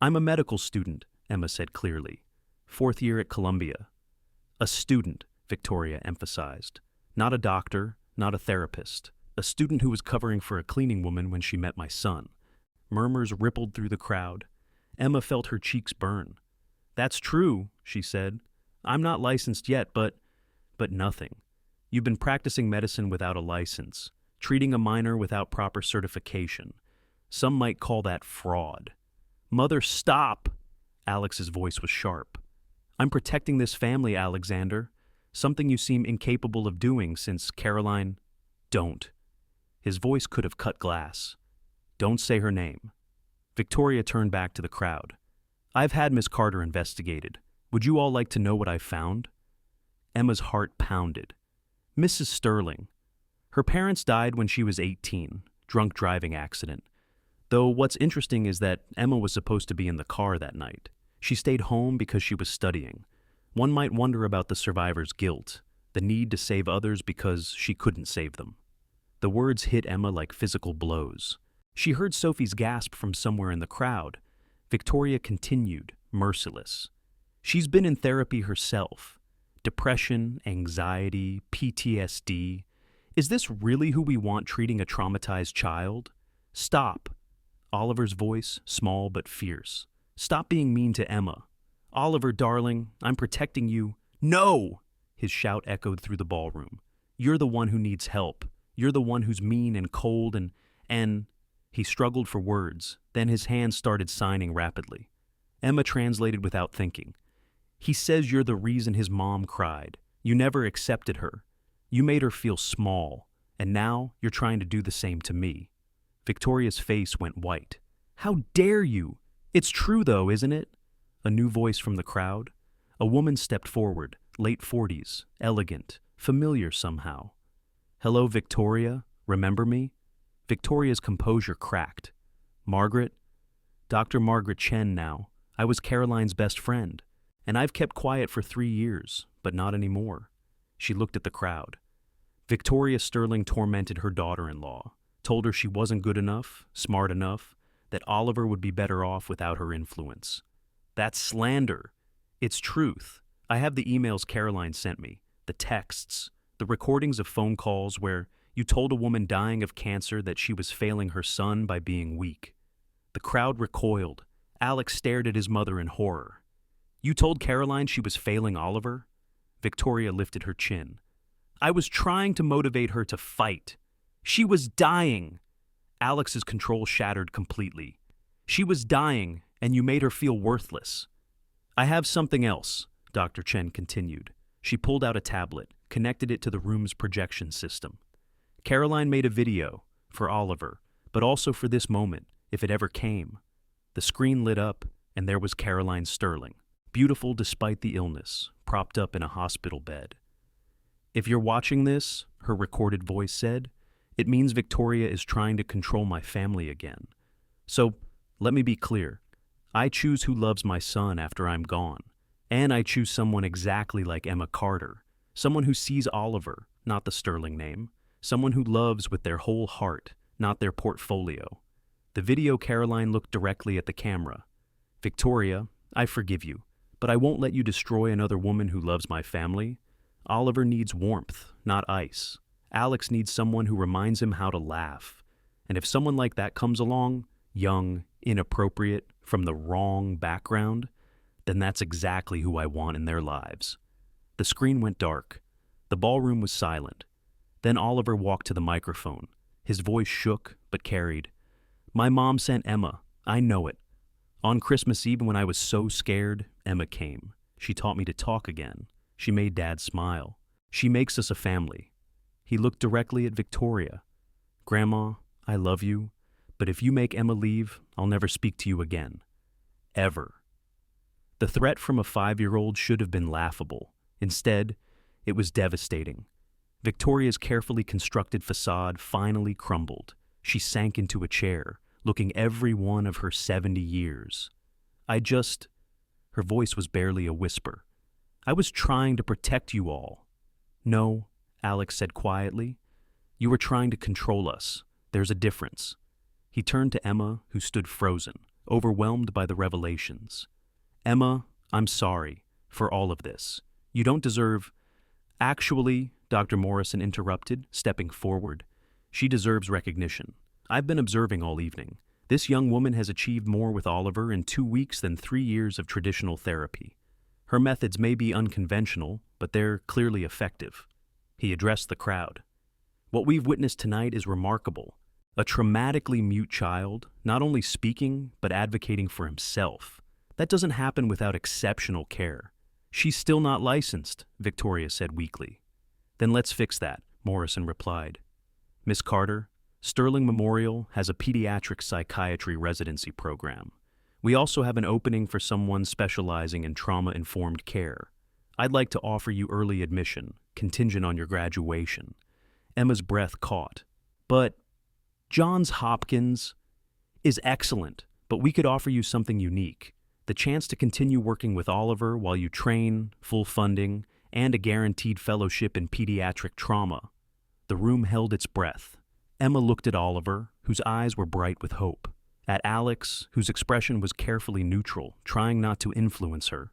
"I'm a medical student," Emma said clearly. "4th year at Columbia." "A student," Victoria emphasized. "Not a doctor, not a therapist. A student who was covering for a cleaning woman when she met my son." Murmurs rippled through the crowd. Emma felt her cheeks burn. "That's true," she said. "I'm not licensed yet, but nothing. You've been practicing medicine without a license, treating a minor without proper certification. Some might call that fraud." "Mother, stop!" Alex's voice was sharp. "I'm protecting this family, Alexander. Something you seem incapable of doing since Caroline—" "Don't." His voice could have cut glass. "Don't say her name." Victoria turned back to the crowd. "I've had Miss Carter investigated. Would you all like to know what I've found?" Emma's heart pounded. "Mrs. Sterling. Her parents died when she was 18, drunk driving accident. Though what's interesting is that Emma was supposed to be in the car that night. She stayed home because she was studying. One might wonder about the survivor's guilt, the need to save others because she couldn't save them." The words hit Emma like physical blows. She heard Sophie's gasp from somewhere in the crowd. Victoria continued, merciless. "She's been in therapy herself. Depression, anxiety, PTSD. Is this really who we want treating a traumatized child? Stop." Oliver's voice, small but fierce. "Stop being mean to Emma. Oliver, darling, I'm protecting you." "No!" His shout echoed through the ballroom. "You're the one who needs help. You're the one who's mean and cold and... He struggled for words, then his hands started signing rapidly. Emma translated without thinking. "He says you're the reason his mom cried. You never accepted her. You made her feel small, and now you're trying to do the same to me." Victoria's face went white. "How dare you? It's true, though, isn't it?" A new voice from the crowd. A woman stepped forward, late 40s, elegant, familiar somehow. "Hello, Victoria. Remember me?" Victoria's composure cracked. "Margaret?" "Dr. Margaret Chen now. I was Caroline's best friend. And I've kept quiet for 3 years, but not anymore." She looked at the crowd. Victoria Sterling tormented her daughter-in-law, told her she wasn't good enough, smart enough, that Oliver would be better off without her influence. "That's slander. It's truth. I have the emails Caroline sent me, the texts, the recordings of phone calls where you told a woman dying of cancer that she was failing her son by being weak." The crowd recoiled. Alex stared at his mother in horror. "You told Caroline she was failing Oliver?" Victoria lifted her chin. "I was trying to motivate her to fight. She was dying." Alex's control shattered completely. "She was dying, and you made her feel worthless." "I have something else," Dr. Chen continued. She pulled out a tablet, connected it to the room's projection system. Caroline made a video for Oliver, but also for this moment, if it ever came. The screen lit up, and there was Caroline Sterling, beautiful despite the illness, propped up in a hospital bed. "If you're watching this," her recorded voice said, "it means Victoria is trying to control my family again. So, let me be clear. I choose who loves my son after I'm gone. And I choose someone exactly like Emma Carter. Someone who sees Oliver, not the Sterling name. Someone who loves with their whole heart, not their portfolio." The video Caroline looked directly at the camera. "Victoria, I forgive you, but I won't let you destroy another woman who loves my family. Oliver needs warmth, not ice. Alex needs someone who reminds him how to laugh. And if someone like that comes along, young, inappropriate, from the wrong background, then that's exactly who I want in their lives." The screen went dark. The ballroom was silent. Then Oliver walked to the microphone. His voice shook, but carried. "My mom sent Emma. I know it. On Christmas Eve when I was so scared, Emma came. She taught me to talk again. She made Dad smile. She makes us a family." He looked directly at Victoria. "Grandma, I love you, but if you make Emma leave, I'll never speak to you again. Ever." The threat from a 5-year-old should have been laughable. Instead, it was devastating. Victoria's carefully constructed facade finally crumbled. She sank into a chair, looking every one of her 70 years. Her voice was barely a whisper. "I was trying to protect you all." "No," Alex said quietly. "You were trying to control us. There's a difference." He turned to Emma, who stood frozen, overwhelmed by the revelations. "Emma, I'm sorry for all of this. You don't deserve—" "Actually," Dr. Morrison interrupted, stepping forward, "she deserves recognition. I've been observing all evening. This young woman has achieved more with Oliver in 2 weeks than 3 years of traditional therapy. Her methods may be unconventional, but they're clearly effective." He addressed the crowd. "What we've witnessed tonight is remarkable. A traumatically mute child, not only speaking, but advocating for himself. That doesn't happen without exceptional care." "She's still not licensed," Victoria said weakly. "Then let's fix that," Morrison replied. "Miss Carter, Sterling Memorial has a pediatric psychiatry residency program. We also have an opening for someone specializing in trauma-informed care. I'd like to offer you early admission, contingent on your graduation." Emma's breath caught. "But Johns Hopkins is excellent, but we could offer you something unique. The chance to continue working with Oliver while you train, full funding, and a guaranteed fellowship in pediatric trauma." The room held its breath. Emma looked at Oliver, whose eyes were bright with hope. At Alex, whose expression was carefully neutral, trying not to influence her.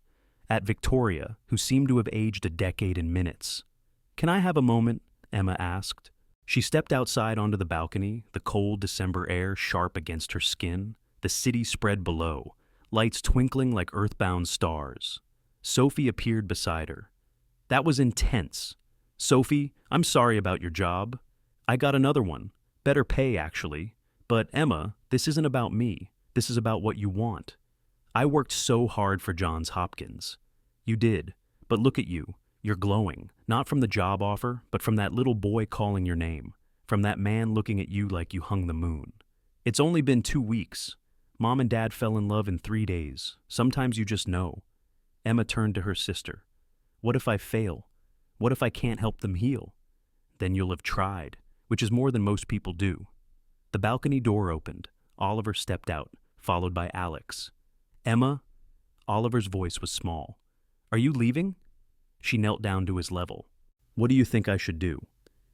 At Victoria, who seemed to have aged a decade in minutes. "Can I have a moment?" Emma asked. She stepped outside onto the balcony, the cold December air sharp against her skin, the city spread below, lights twinkling like earthbound stars. Sophie appeared beside her. "That was intense. Sophie, I'm sorry about your job. I got another one. Better pay, actually. But Emma, this isn't about me. This is about what you want. I worked so hard for Johns Hopkins." "You did. But look at you. You're glowing, not from the job offer, but from that little boy calling your name, from that man looking at you like you hung the moon. It's only been 2 weeks. Mom and Dad fell in love in 3 days. Sometimes you just know." Emma turned to her sister. "What if I fail? What if I can't help them heal?" "Then you'll have tried, which is more than most people do." The balcony door opened. Oliver stepped out, followed by Alex. "Emma?" Oliver's voice was small. "Are you leaving?" She knelt down to his level. "What do you think I should do?"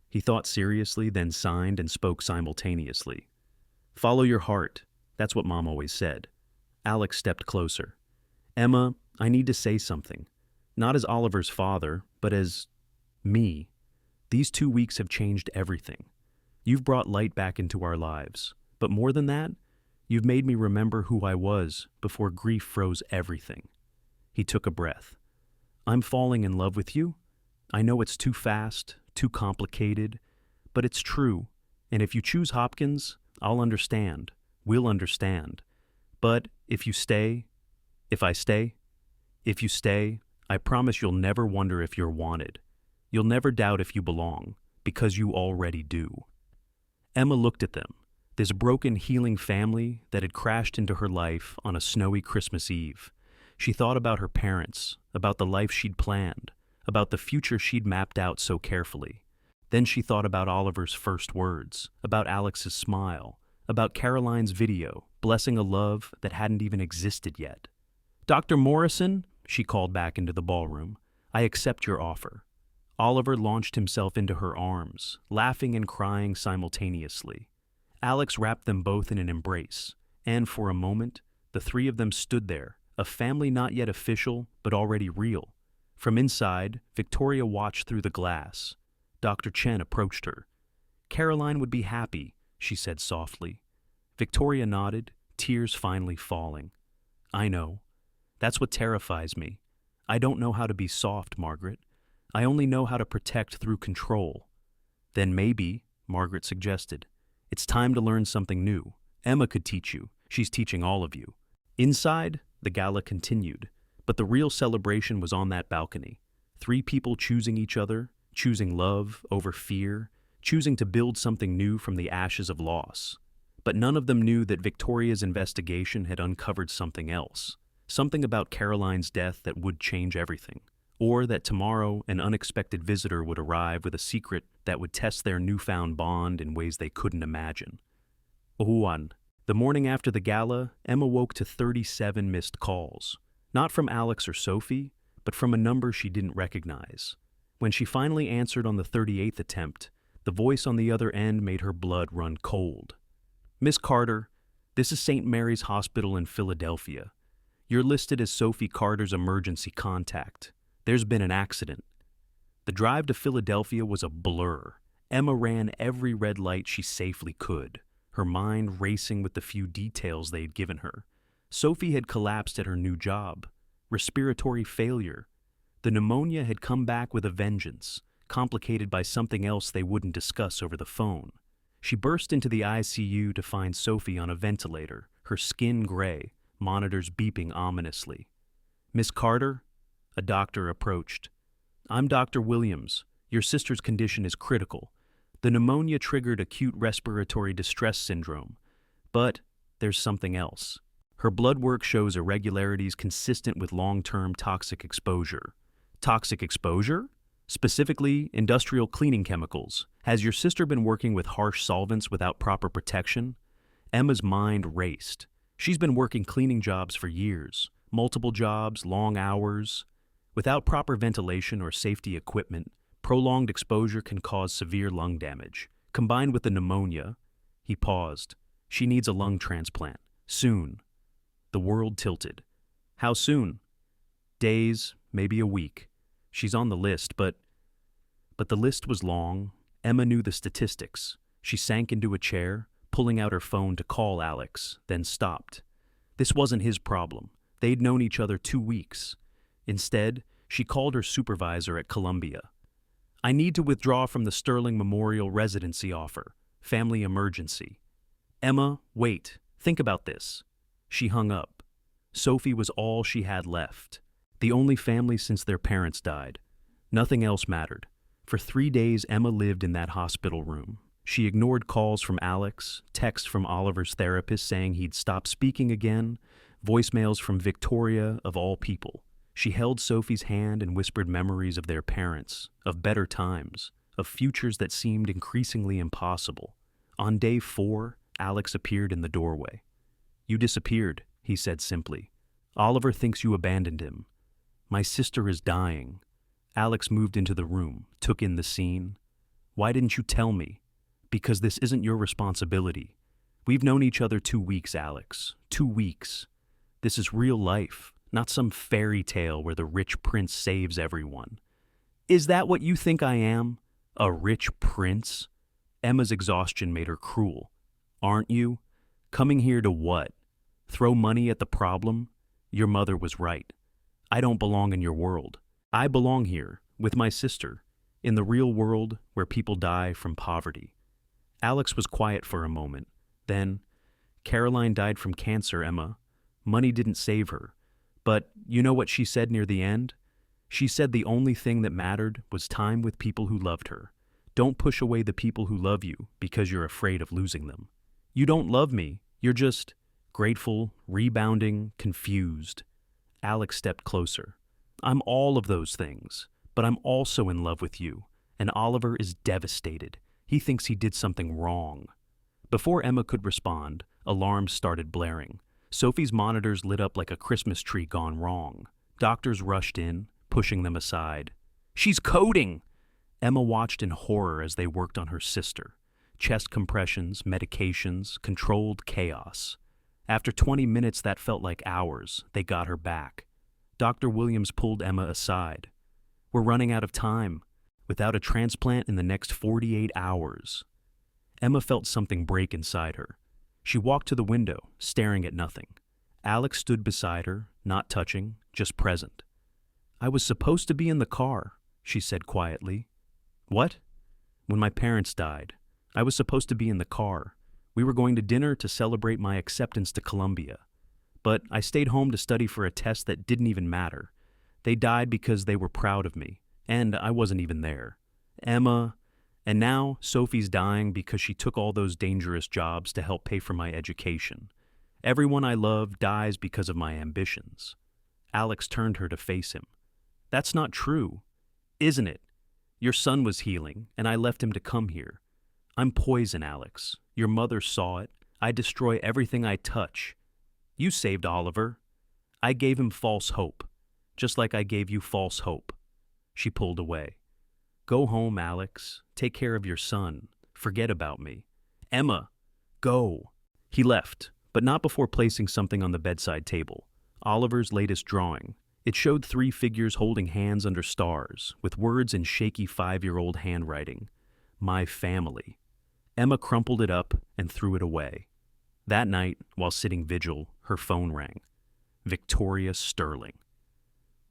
He thought seriously, then signed and spoke simultaneously. "Follow your heart. That's what Mom always said." Alex stepped closer. "Emma, I need to say something. Not as Oliver's father, but as me. These 2 weeks have changed everything. You've brought light back into our lives. But more than that, you've made me remember who I was before grief froze everything." He took a breath. "I'm falling in love with you. I know it's too fast, too complicated, but it's true. And if you choose Hopkins, I'll understand. We'll understand. But if you stay, if you stay, I promise you'll never wonder if you're wanted. You'll never doubt if you belong, Because you already do. Emma looked at them, this broken, healing family that had crashed into her life on a snowy Christmas Eve. She thought about her parents, about the life she'd planned, about the future she'd mapped out so carefully. Then she thought about Oliver's first words, about Alex's smile, about Caroline's video, blessing a love that hadn't even existed yet. "Dr. Morrison," she called back into the ballroom, "I accept your offer." Oliver launched himself into her arms, laughing and crying simultaneously. Alex wrapped them both in an embrace, and for a moment, the three of them stood there, a family not yet official, but already real. From inside, Victoria watched through the glass. Dr. Chen approached her. "Caroline would be happy," she said softly. Victoria nodded, tears finally falling. "I know. That's what terrifies me. I don't know how to be soft, Margaret. I only know how to protect through control." "Then maybe," Margaret suggested, "it's time to learn something new. Emma could teach you. She's teaching all of you." Inside, the gala continued, but the real celebration was on that balcony. Three people choosing each other, choosing love over fear, choosing to build something new from the ashes of loss. But none of them knew that Victoria's investigation had uncovered something else, something about Caroline's death that would change everything, or that tomorrow an unexpected visitor would arrive with a secret that would test their newfound bond in ways they couldn't imagine. Juan. The morning after the gala, Emma woke to 37 missed calls, not from Alex or Sophie, but from a number she didn't recognize. When she finally answered on the 38th attempt, the voice on the other end made her blood run cold. "Miss Carter, this is St. Mary's Hospital in Philadelphia. You're listed as Sophie Carter's emergency contact. There's been an accident." The drive to Philadelphia was a blur. Emma ran every red light she safely could, her mind racing with the few details they'd given her. Sophie had collapsed at her new job. Respiratory failure. The pneumonia had come back with a vengeance, complicated by something else they wouldn't discuss over the phone. She burst into the ICU to find Sophie on a ventilator, her skin gray, monitors beeping ominously. "Miss Carter?" A doctor approached. "I'm Dr. Williams. Your sister's condition is critical. The pneumonia triggered acute respiratory distress syndrome. But there's something else. Her blood work shows irregularities consistent with long-term toxic exposure." "Toxic exposure?" "Specifically, industrial cleaning chemicals. Has your sister been working with harsh solvents without proper protection?" Emma's mind raced. She's been working cleaning jobs for years. Multiple jobs, long hours. Without proper ventilation or safety equipment, prolonged exposure can cause severe lung damage. Combined with the pneumonia, he paused. She needs a lung transplant. Soon. The world tilted. How soon? Days, maybe a week. She's on the list, but the list was long. Emma knew the statistics. She sank into a chair, pulling out her phone to call Alex, then stopped. This wasn't his problem. They'd known each other 2 weeks. Instead, she called her supervisor at Columbia. "I need to withdraw from the Sterling Memorial residency offer. Family emergency." "Emma, wait. Think about this." She hung up. Sophie was all she had left. The only family since their parents died. Nothing else mattered. For 3 days, Emma lived in that hospital room. She ignored calls from Alex, texts from Oliver's therapist saying he'd stop speaking again, voicemails from Victoria, of all people. She held Sophie's hand and whispered memories of their parents, of better times, of futures that seemed increasingly impossible. On day 4, Alex appeared in the doorway. "You disappeared," he said simply. "Oliver thinks you abandoned him." "My sister is dying." Alex moved into the room, took in the scene. "Why didn't you tell me?" "Because this isn't your responsibility. We've known each other 2 weeks, Alex. 2 weeks. This is real life, not some fairy tale where the rich prince saves everyone." "Is that what you think I am? A rich prince?" Emma's exhaustion made her cruel. "Aren't you? Coming here to what? Throw money at the problem? Your mother was right. I don't belong in your world. I belong here, with my sister, in the real world where people die from poverty." Alex was quiet for a moment. Then, "Caroline died from cancer, Emma. Money didn't save her. But you know what she said near the end? She said the only thing that mattered was time with people who loved her. Don't push away the people who love you because you're afraid of losing them. You don't love me. You're just grateful, rebounding, confused. Alex stepped closer. I'm all of those things, but I'm also in love with you. And Oliver is devastated. He thinks he did something wrong. Before Emma could respond, alarms started blaring. Sophie's monitors lit up like a Christmas tree gone wrong. Doctors rushed in, pushing them aside. She's coding! Emma watched in horror as they worked on her sister. Chest compressions, medications, controlled chaos. After 20 minutes that felt like hours, they got her back. Dr. Williams pulled Emma aside. We're running out of time. Without a transplant in the next 48 hours. Emma felt something break inside her. She walked to the window, staring at nothing. Alex stood beside her, not touching, just present. I was supposed to be in the car, she said quietly. What? When my parents died. I was supposed to be in the car. We were going to dinner to celebrate my acceptance to Columbia. But I stayed home to study for a test that didn't even matter. They died because they were proud of me, and I wasn't even there. Emma, and now Sophie's dying because she took all those dangerous jobs to help pay for my education. Everyone I love dies because of my ambitions. Alex turned her to face him. That's not true, isn't it? Your son was healing, and I left him to come here. I'm poison, Alex. Your mother saw it. I destroy everything I touch. You saved Oliver. I gave him false hope, just like I gave you false hope. She pulled away. Go home, Alex. Take care of your son. Forget about me. Emma, go. He left, but not before placing something on the bedside table. Oliver's latest drawing. It showed 3 figures holding hands under stars, with words in shaky 5-year-old handwriting. My family. Emma crumpled it up and threw it away. That night, while sitting vigil, her phone rang. Victoria Sterling.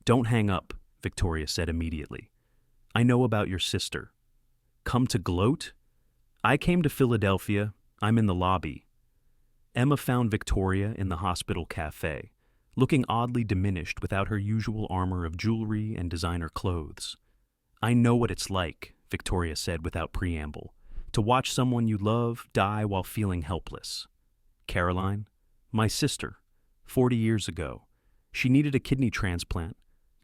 Don't hang up, Victoria said immediately. I know about your sister. Come to gloat? I came to Philadelphia. I'm in the lobby. Emma found Victoria in the hospital cafe, looking oddly diminished without her usual armor of jewelry and designer clothes. I know what it's like, Victoria said without preamble, to watch someone you love die while feeling helpless. Caroline, my sister, 40 years ago. She needed a kidney transplant.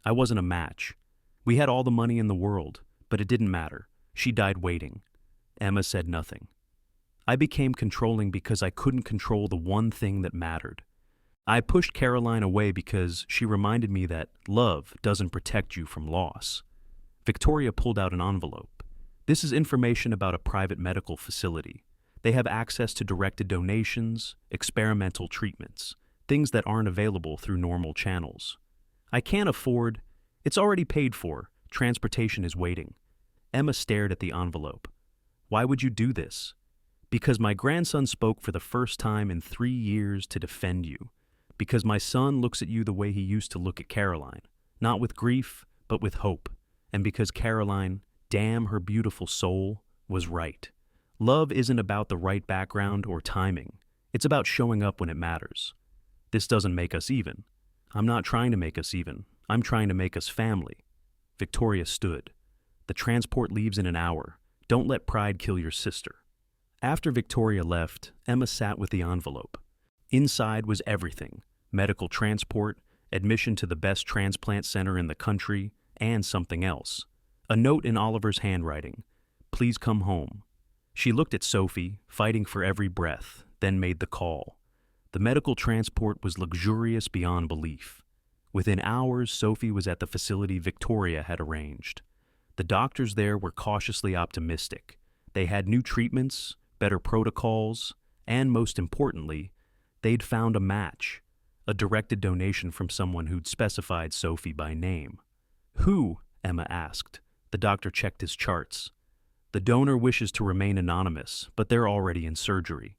I wasn't a match. We had all the money in the world, but it didn't matter. She died waiting. Emma said nothing. I became controlling because I couldn't control the one thing that mattered. I pushed Caroline away because she reminded me that love doesn't protect you from loss. Victoria pulled out an envelope. This is information about a private medical facility. They have access to directed donations, experimental treatments, things that aren't available through normal channels. I can't afford. It's already paid for. Transportation is waiting. Emma stared at the envelope. Why would you do this? Because my grandson spoke for the first time in 3 years to defend you. Because my son looks at you the way he used to look at Caroline, not with grief, but with hope. And because Caroline, damn her beautiful soul, was right. Love isn't about the right background or timing. It's about showing up when it matters. This doesn't make us even. I'm not trying to make us even. I'm trying to make us family. Victoria stood. The transport leaves in an hour. Don't let pride kill your sister. After Victoria left, Emma sat with the envelope. Inside was everything: medical transport, admission to the best transplant center in the country, and something else. A note in Oliver's handwriting. Please come home. She looked at Sophie, fighting for every breath, then made the call. The medical transport was luxurious beyond belief. Within hours, Sophie was at the facility Victoria had arranged. The doctors there were cautiously optimistic. They had new treatments, better protocols, and most importantly, they'd found a match, a directed donation from someone who'd specified Sophie by name. Who? Emma asked. The doctor checked his charts. The donor wishes to remain anonymous, but they're already in surgery.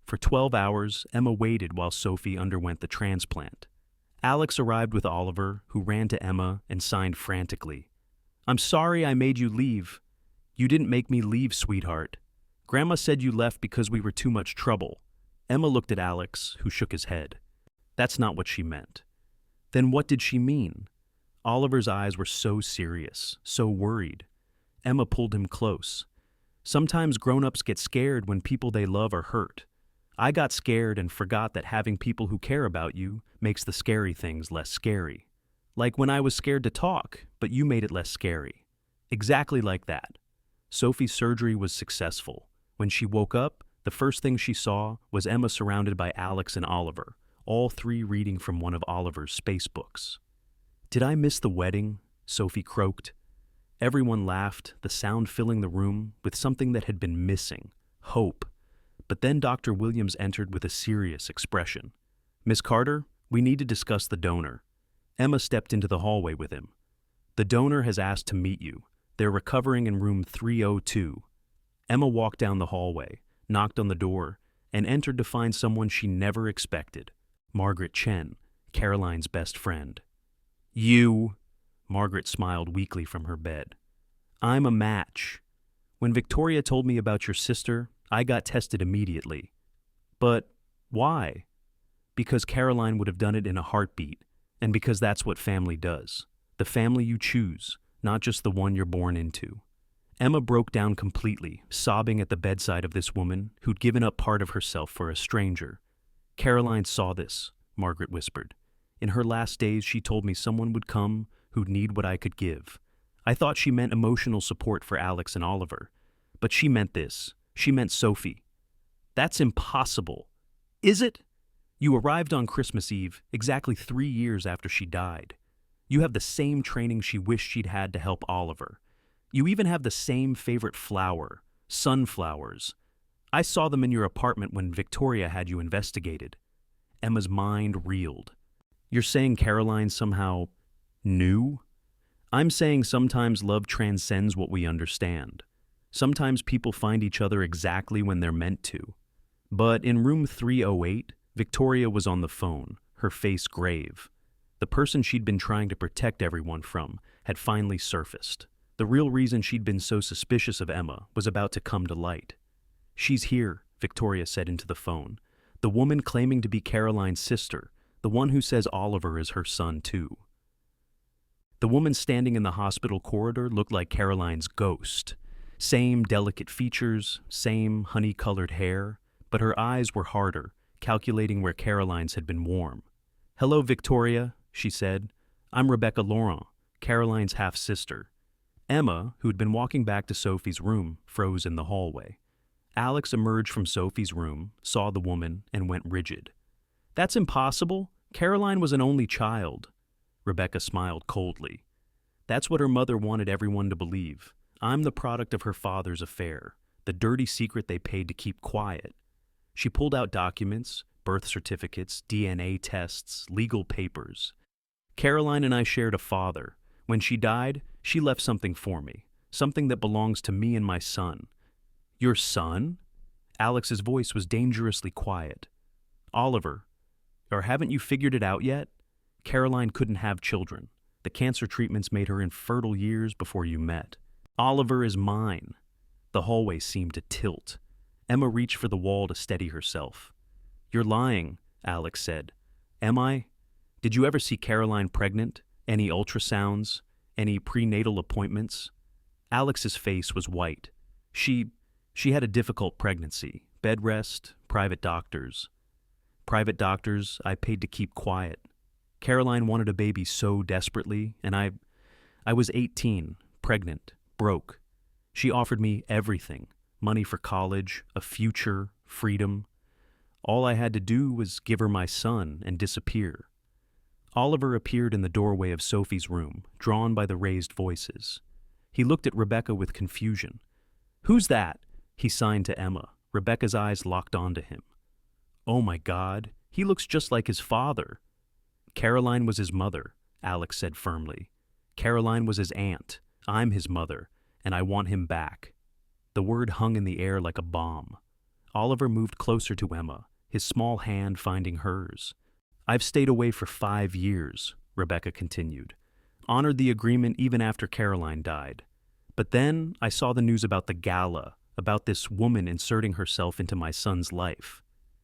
For 12 hours, Emma waited while Sophie underwent the transplant. Alex arrived with Oliver, who ran to Emma and signed frantically. I'm sorry I made you leave. You didn't make me leave, sweetheart. Grandma said you left because we were too much trouble. Emma looked at Alex, who shook his head. That's not what she meant. Then what did she mean? Oliver's eyes were so serious, so worried. Emma pulled him close. Sometimes grown-ups get scared when people they love are hurt. I got scared and forgot that having people who care about you makes the scary things less scary. Like when I was scared to talk, but you made it less scary. Exactly like that. Sophie's surgery was successful. When she woke up, the first thing she saw was Emma surrounded by Alex and Oliver, all three reading from one of Oliver's space books. "Did I miss the wedding?" Sophie croaked. Everyone laughed, the sound filling the room with something that had been missing, hope. But then Dr. Williams entered with a serious expression. "Miss Carter, we need to discuss the donor." Emma stepped into the hallway with him. "The donor has asked to meet you. They're recovering in room 302. Emma walked down the hallway, knocked on the door, and entered to find someone she never expected. Margaret Chen, Caroline's best friend. "You," Margaret smiled weakly from her bed. "I'm a match. When Victoria told me about your sister, I got tested immediately. But why? Because Caroline would have done it in a heartbeat, and because that's what family does. The family you choose, not just the one you're born into." Emma broke down completely, sobbing at the bedside of this woman who'd given up part of herself for a stranger. "Caroline saw this," Margaret whispered. "In her last days, she told me someone would come who'd need what I could give. I thought she meant emotional support for Alex and Oliver. But she meant this. She meant Sophie." "That's impossible." "Is it? You arrived on Christmas Eve, exactly 3 years after she died. You have the same training she wished she'd had to help Oliver. You even have the same favorite flower, sunflowers. I saw them in your apartment when Victoria had you investigated." Emma's mind reeled. "You're saying Caroline somehow knew?" "I'm saying sometimes love transcends what we understand. Sometimes people find each other exactly when they're meant to. But in room 308, Victoria was on the phone, her face grave. The person she'd been trying to protect everyone from had finally surfaced. The real reason she'd been so suspicious of Emma was about to come to light. "She's here," Victoria said into the phone. "The woman claiming to be Caroline's sister, the one who says Oliver is her son too." The woman standing in the hospital corridor looked like Caroline's ghost. Same delicate features, same honey-colored hair, but her eyes were harder, calculating where Caroline's had been warm. "Hello, Victoria," she said. "I'm Rebecca Laurent, Caroline's half-sister." Emma, who'd been walking back to Sophie's room, froze in the hallway. Alex emerged from Sophie's room, saw the woman, and went rigid. "That's impossible. Caroline was an only child." Rebecca smiled coldly. "That's what her mother wanted everyone to believe. I'm the product of her father's affair, the dirty secret they paid to keep quiet." She pulled out documents, birth certificates, DNA tests, legal papers. "Caroline and I shared a father. When she died, she left something for me, something that belongs to me and my son." "Your son?" Alex's voice was dangerously quiet. "Oliver. Or haven't you figured it out yet? Caroline couldn't have children. The cancer treatments made her infertile years before you met. Oliver is mine." The hallway seemed to tilt. Emma reached for the wall to steady herself. "You're lying," Alex said. "Am I? Did you ever see Caroline pregnant? Any ultrasounds? Any prenatal appointments?" Alex's face was white. She had a difficult pregnancy. Bed rest, private doctors. Private doctors I paid to keep quiet. Caroline wanted a baby so desperately, and I was 18, pregnant, broke. She offered me everything, money for college, a future, freedom. All I had to do was give her my son and disappear. Oliver appeared in the doorway of Sophie's room, drawn by the raised voices. He looked at Rebecca with confusion. "Who's that?" He signed to Emma. Rebecca's eyes locked onto him. "Oh my God, he looks just like his father." "Caroline was his mother," Alex said firmly. "Caroline was his aunt. I'm his mother, and I want him back." The word hung in the air like a bomb. Oliver moved closer to Emma, his small hand finding hers. "I've stayed away for 5 years," Rebecca continued. "Honored the agreement even after Caroline died. But then I saw the news about the gala, about this woman inserting herself into my son's life."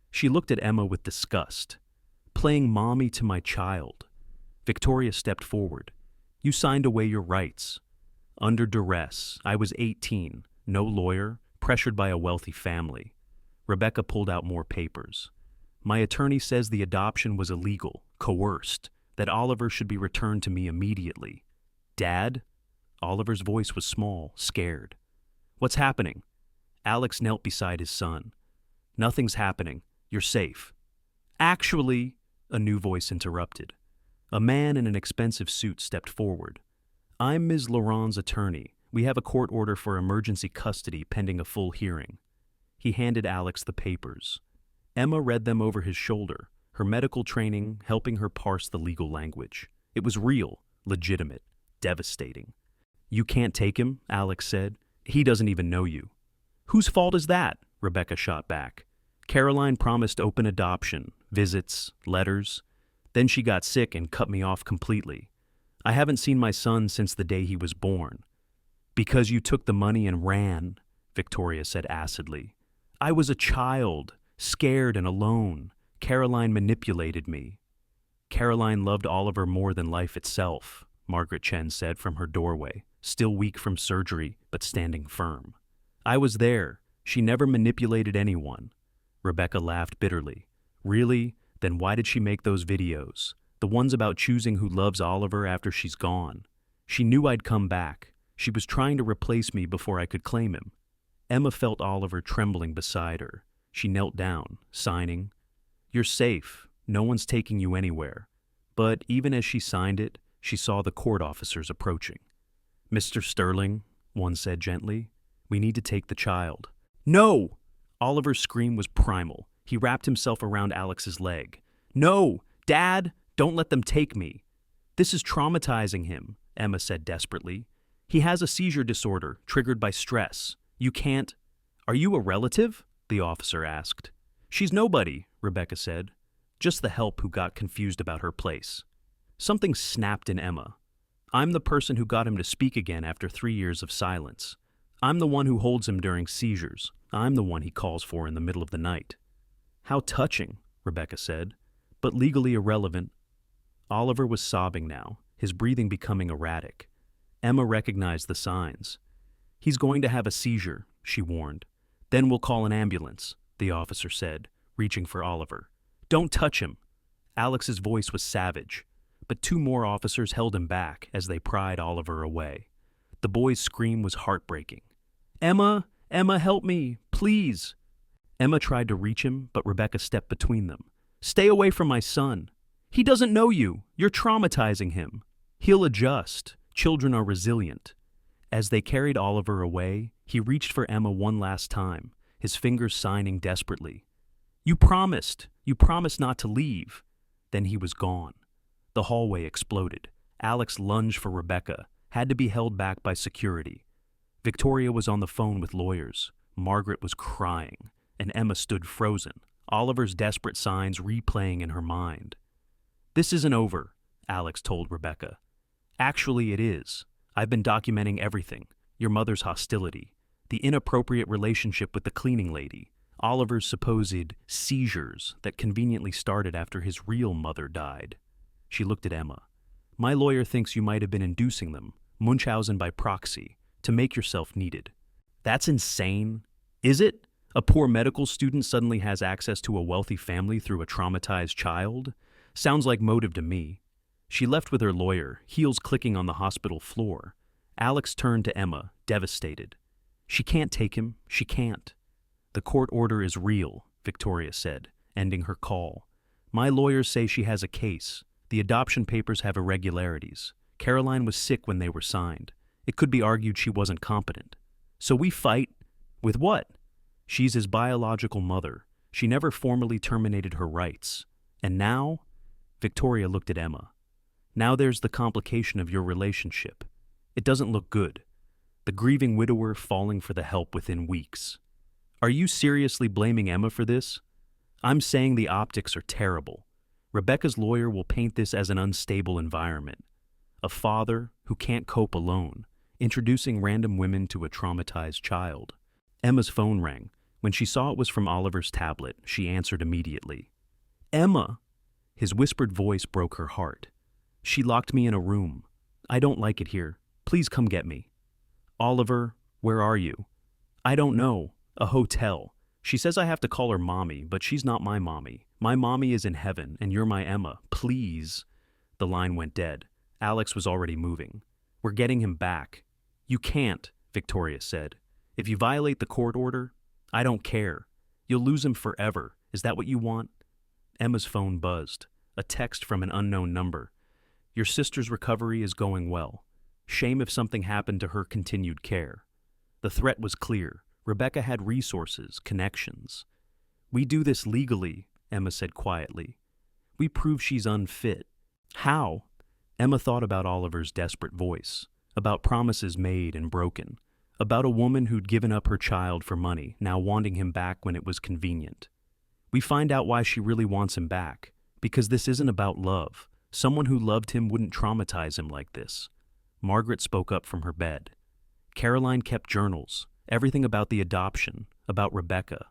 She looked at Emma with disgust. "Playing mommy to my child." Victoria stepped forward. "You signed away your rights." "Under duress. I was 18. No lawyer. pressured by a wealthy family. Rebecca pulled out more papers. My attorney says the adoption was illegal, coerced, that Oliver should be returned to me immediately. Dad? Oliver's voice was small, scared. What's happening? Alex knelt beside his son. Nothing's happening. You're safe. Actually, a new voice interrupted. A man in an expensive suit stepped forward. I'm Ms. Laurent's attorney. We have a court order for emergency custody pending a full hearing. He handed Alex the papers. Emma read them over his shoulder, her medical training helping her parse the legal language. It was real, legitimate, devastating. You can't take him, Alex said. He doesn't even know you. Whose fault is that? Rebecca shot back. Caroline promised open adoption, visits, letters. Then she got sick and cut me off completely. I haven't seen my son since the day he was born. Because you took the money and ran, Victoria said acidly. I was a child, scared and alone. Caroline manipulated me. Caroline loved Oliver more than life itself, Margaret Chen said from her doorway, still weak from surgery but standing firm. I was there. She never manipulated anyone. Rebecca laughed bitterly. Really? Then why did she make those videos? The ones about choosing who loves Oliver after she's gone. She knew I'd come back. She was trying to replace me before I could claim him. Emma felt Oliver trembling beside her. She knelt down, signing. You're safe. No one's taking you anywhere. But even as she signed it, she saw the court officers approaching. Mr. Sterling, one said gently, we need to take the child. No! Oliver's scream was primal. He wrapped himself around Alex's leg. No! Dad! Don't let them take me. This is traumatizing him, Emma said desperately. He has a seizure disorder triggered by stress. You can't... Are you a relative? The officer asked. She's nobody, Rebecca said. Just the help who got confused about her place. Something snapped in Emma. I'm the person who got him to speak again after 3 years of silence. I'm the one who holds him during seizures. I'm the one he calls for in the middle of the night. How touching, Rebecca said, but legally irrelevant. Oliver was sobbing now, his breathing becoming erratic. Emma recognized the signs. He's going to have a seizure, she warned. Then we'll call an ambulance, the officer said, reaching for Oliver. Don't touch him. Alex's voice was savage, but 2 more officers held him back as they pried Oliver away. The boy's scream was heartbreaking. Emma, help me, please. Emma tried to reach him, but Rebecca stepped between them. Stay away from my son. He doesn't know you. You're traumatizing him. He'll adjust. Children are resilient. As they carried Oliver away, he reached for Emma one last time, his fingers signing desperately. You promised not to leave. Then he was gone. The hallway exploded. Alex lunged for Rebecca, had to be held back by security. Victoria was on the phone with lawyers. Margaret was crying, and Emma stood frozen, Oliver's desperate signs replaying in her mind. This isn't over, Alex told Rebecca. Actually, it is. I've been documenting everything. Your mother's hostility, the inappropriate relationship with the cleaning lady, Oliver's supposed seizures that conveniently started after his real mother died. She looked at Emma. My lawyer thinks you might have been inducing them, Munchausen by proxy, to make yourself needed. That's insane. Is it? A poor medical student suddenly has access to a wealthy family through a traumatized child? Sounds like motive to me. She left with her lawyer, heels clicking on the hospital floor. Alex turned to Emma, devastated. She can't take him. She can't. The court order is real, Victoria said, ending her call. My lawyers say she has a case. The adoption papers have irregularities. Caroline was sick when they were signed. It could be argued she wasn't competent. So we fight. With what? She's his biological mother. She never formally terminated her rights. And now? Victoria looked at Emma. Now there's the complication of your relationship. It doesn't look good. The grieving widower falling for the help within weeks. Are you seriously blaming Emma for this? I'm saying the optics are terrible. Rebecca's lawyer will paint this as an unstable environment. A father who can't cope alone, introducing random women to a traumatized child. Emma's phone rang. When she saw it was from Oliver's tablet, she answered immediately. Emma! His whispered voice broke her heart. She locked me in a room. I don't like it here. Please come get me. Oliver, where are you? I don't know. A hotel. She says I have to call her mommy, but she's not my mommy. My mommy is in heaven, and you're my Emma. Please. The line went dead. Alex was already moving. We're getting him back. You can't, Victoria said. If you violate the court order, I don't care. You'll lose him forever. Is that what you want? Emma's phone buzzed. A text from an unknown number. Your sister's recovery is going well. Shame if something happened to her continued care. The threat was clear. Rebecca had resources, connections. We do this legally, Emma said quietly. We prove she's unfit. How? Emma thought about Oliver's desperate voice, about promises made and broken, about a woman who'd given up her child for money, now wanting him back when it was convenient. We find out why she really wants him back, because this isn't about love. Someone who loved him wouldn't traumatize him like this. Margaret spoke up from her bed. Caroline kept journals, everything about the adoption, about Rebecca.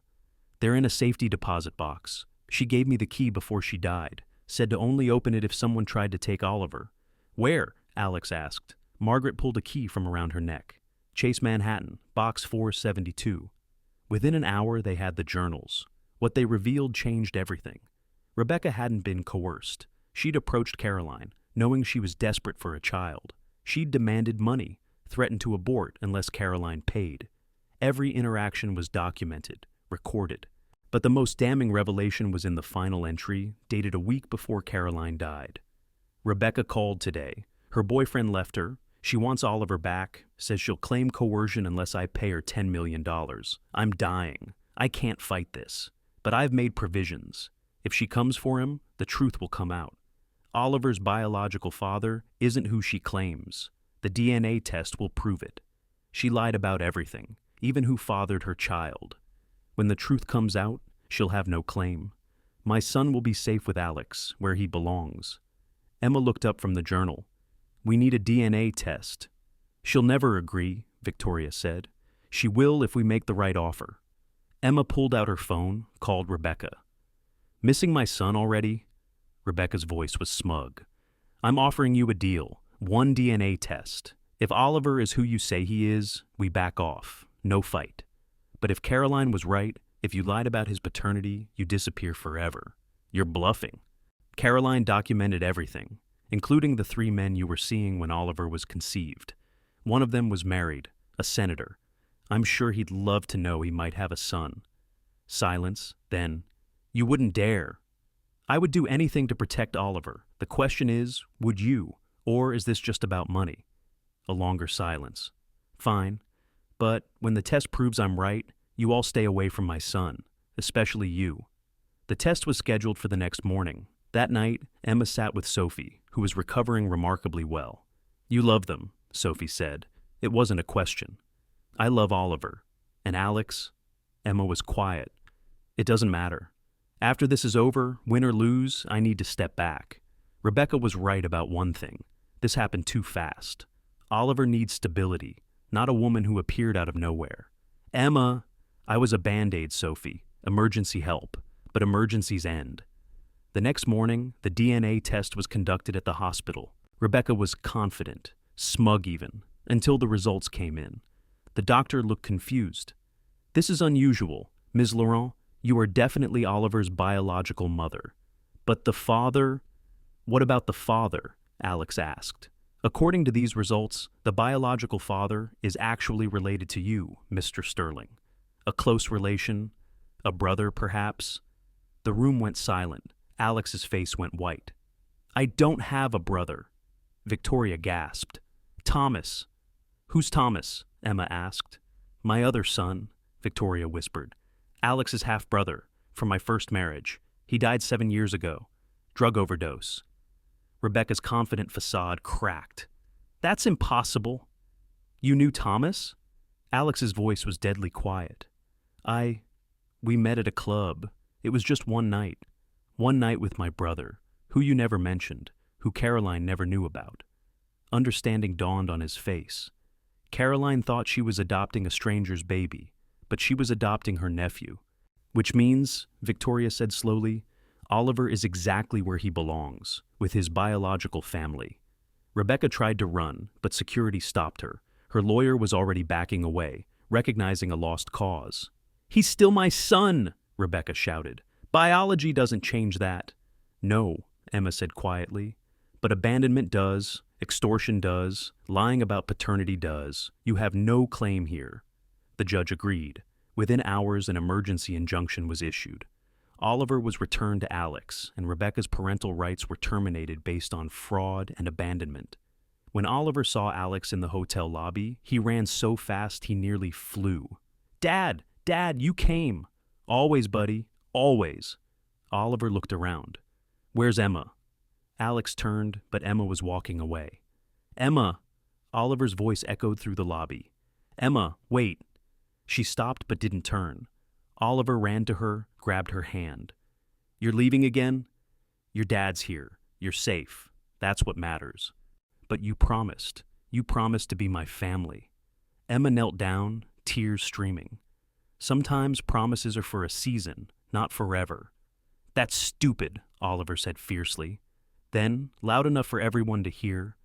They're in a safety deposit box. She gave me the key before she died, said to only open it if someone tried to take Oliver. Where? Alex asked. Margaret pulled a key from around her neck. Chase Manhattan, box 472. Within an hour, they had the journals. What they revealed changed everything. Rebecca hadn't been coerced. She'd approached Caroline, knowing she was desperate for a child. She'd demanded money, threatened to abort unless Caroline paid. Every interaction was documented, recorded. But the most damning revelation was in the final entry, dated a week before Caroline died. Rebecca called today. Her boyfriend left her. She wants Oliver back, says she'll claim coercion unless I pay her $10 million. I'm dying. I can't fight this. But I've made provisions. If she comes for him, the truth will come out. Oliver's biological father isn't who she claims. The DNA test will prove it. She lied about everything, even who fathered her child. When the truth comes out, she'll have no claim. My son will be safe with Alex, where he belongs. Emma looked up from the journal. We need a DNA test. She'll never agree, Victoria said. She will if we make the right offer. Emma pulled out her phone, called Rebecca. Missing my son already? Rebecca's voice was smug. I'm offering you a deal. 1 DNA test. If Oliver is who you say he is, we back off. No fight. But if Caroline was right, if you lied about his paternity, you disappear forever. You're bluffing. Caroline documented everything, including the 3 men you were seeing when Oliver was conceived. One of them was married, a senator. I'm sure he'd love to know he might have a son. Silence, then, you wouldn't dare. I would do anything to protect Oliver. The question is, would you, or is this just about money? A longer silence. Fine, but when the test proves I'm right, you all stay away from my son, especially you. The test was scheduled for the next morning. That night, Emma sat with Sophie, who was recovering remarkably well. You love them, Sophie said. It wasn't a question. I love Oliver. And Alex? Emma was quiet. It doesn't matter. After this is over, win or lose, I need to step back. Rebecca was right about one thing. This happened too fast. Oliver needs stability, not a woman who appeared out of nowhere. Emma, I was a Band-Aid, Sophie. Emergency help. But emergencies end. The next morning, the DNA test was conducted at the hospital. Rebecca was confident, smug even, until the results came in. The doctor looked confused. This is unusual. Ms. Laurent, you are definitely Oliver's biological mother. But the father? What about the father? Alex asked. According to these results, the biological father is actually related to you, Mr. Sterling. A close relation? A brother, perhaps? The room went silent. Alex's face went white. I don't have a brother. Victoria gasped. Thomas. Who's Thomas? Emma asked. My other son, Victoria whispered. Alex's half-brother, from my first marriage. He died 7 years ago. Drug overdose. Rebecca's confident facade cracked. That's impossible. You knew Thomas? Alex's voice was deadly quiet. We met at a club. It was just one night. One night with my brother, who you never mentioned, who Caroline never knew about. Understanding dawned on his face. Caroline thought she was adopting a stranger's baby, but she was adopting her nephew. Which means, Victoria said slowly, Oliver is exactly where he belongs, with his biological family. Rebecca tried to run, but security stopped her. Her lawyer was already backing away, recognizing a lost cause. "He's still my son!" Rebecca shouted. "Biology doesn't change that." "No," Emma said quietly, "but abandonment does, extortion does, lying about paternity does. You have no claim here." The judge agreed. Within hours, an emergency injunction was issued. Oliver was returned to Alex, and Rebecca's parental rights were terminated based on fraud and abandonment. When Oliver saw Alex in the hotel lobby, he ran so fast he nearly flew. "Dad! Dad, you came!" "Always, buddy, always." Oliver looked around. "Where's Emma?" Alex turned, but Emma was walking away. "Emma!" Oliver's voice echoed through the lobby. "Emma, wait." She stopped but didn't turn. Oliver ran to her, grabbed her hand. "You're leaving again?" "Your dad's here. You're safe. That's what matters." "But you promised. You promised to be my family." Emma knelt down, tears streaming. "Sometimes promises are for a season, not forever." "That's stupid," Oliver said fiercely. Then, loud enough for everyone to hear,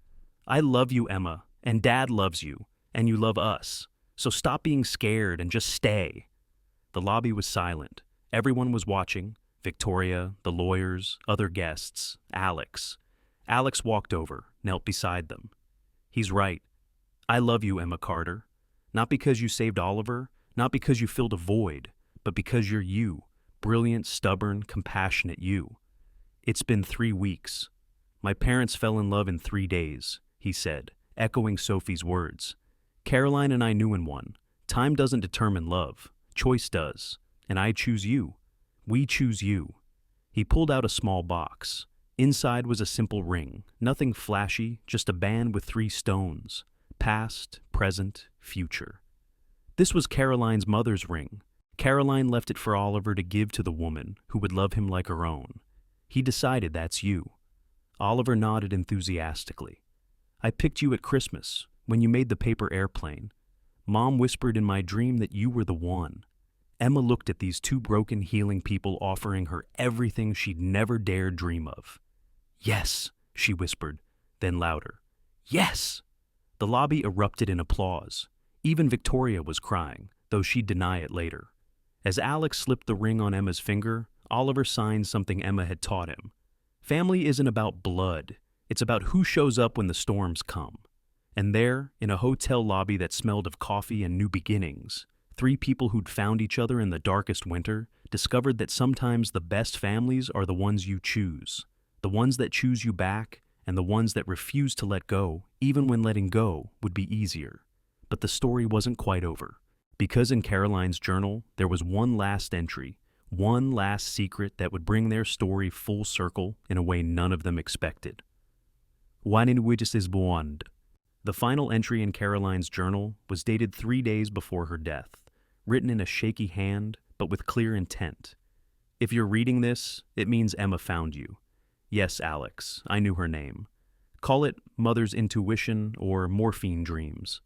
"I love you, Emma, and Dad loves you, and you love us. So stop being scared and just stay." The lobby was silent. Everyone was watching. Victoria, the lawyers, other guests, Alex. Alex walked over, knelt beside them. "He's right. I love you, Emma Carter. Not because you saved Oliver, not because you filled a void, but because you're you, brilliant, stubborn, compassionate you." "It's been 3 weeks. My parents fell in love in 3 days," he said, echoing Sophie's words. "Caroline and I knew in one. Time doesn't determine love. Choice does. And I choose you. We choose you." He pulled out a small box. Inside was a simple ring, nothing flashy, just a band with 3 stones. Past, present, future. This was Caroline's mother's ring. Caroline left it for Oliver to give to the woman who would love him like her own. He decided that's you. Oliver nodded enthusiastically. "I picked you at Christmas, when you made the paper airplane. Mom whispered in my dream that you were the one." Emma looked at these 2 broken, healing people offering her everything she'd never dared dream of. "Yes," she whispered, then louder. "Yes!" The lobby erupted in applause. Even Victoria was crying, though she'd deny it later. As Alex slipped the ring on Emma's finger, Oliver signed something Emma had taught him. Family isn't about blood. It's about who shows up when the storms come. And there, in a hotel lobby that smelled of coffee and new beginnings, 3 people who'd found each other in the darkest winter discovered that sometimes the best families are the ones you choose, the ones that choose you back, and the ones that refuse to let go, even when letting go would be easier. But the story wasn't quite over, because in Caroline's journal there was one last entry, one last secret that would bring their story full circle in a way none of them expected. "One in which is bond." The final entry in Caroline's journal was dated 3 days before her death, written in a shaky hand, but with clear intent. "If you're reading this, it means Emma found you. Yes, Alex, I knew her name. Call it mother's intuition or morphine dreams.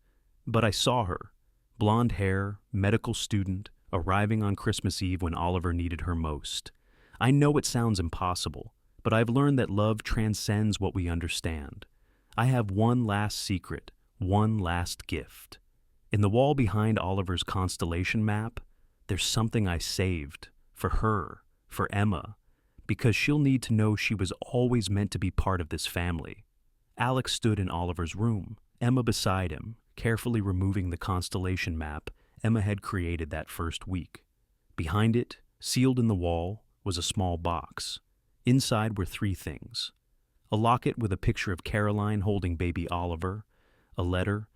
But I saw her. Blonde hair, medical student, arriving on Christmas Eve when Oliver needed her most. I know it sounds impossible, but I've learned that love transcends what we understand. I have one last secret, one last gift. In the wall behind Oliver's constellation map, there's something I saved, for her, for Emma, because she'll need to know she was always meant to be part of this family." Alex stood in Oliver's room, Emma beside him, carefully removing the constellation map Emma had created that first week. Behind it, sealed in the wall, was a small box. Inside were 3 things: a locket with a picture of Caroline holding baby Oliver, a letter,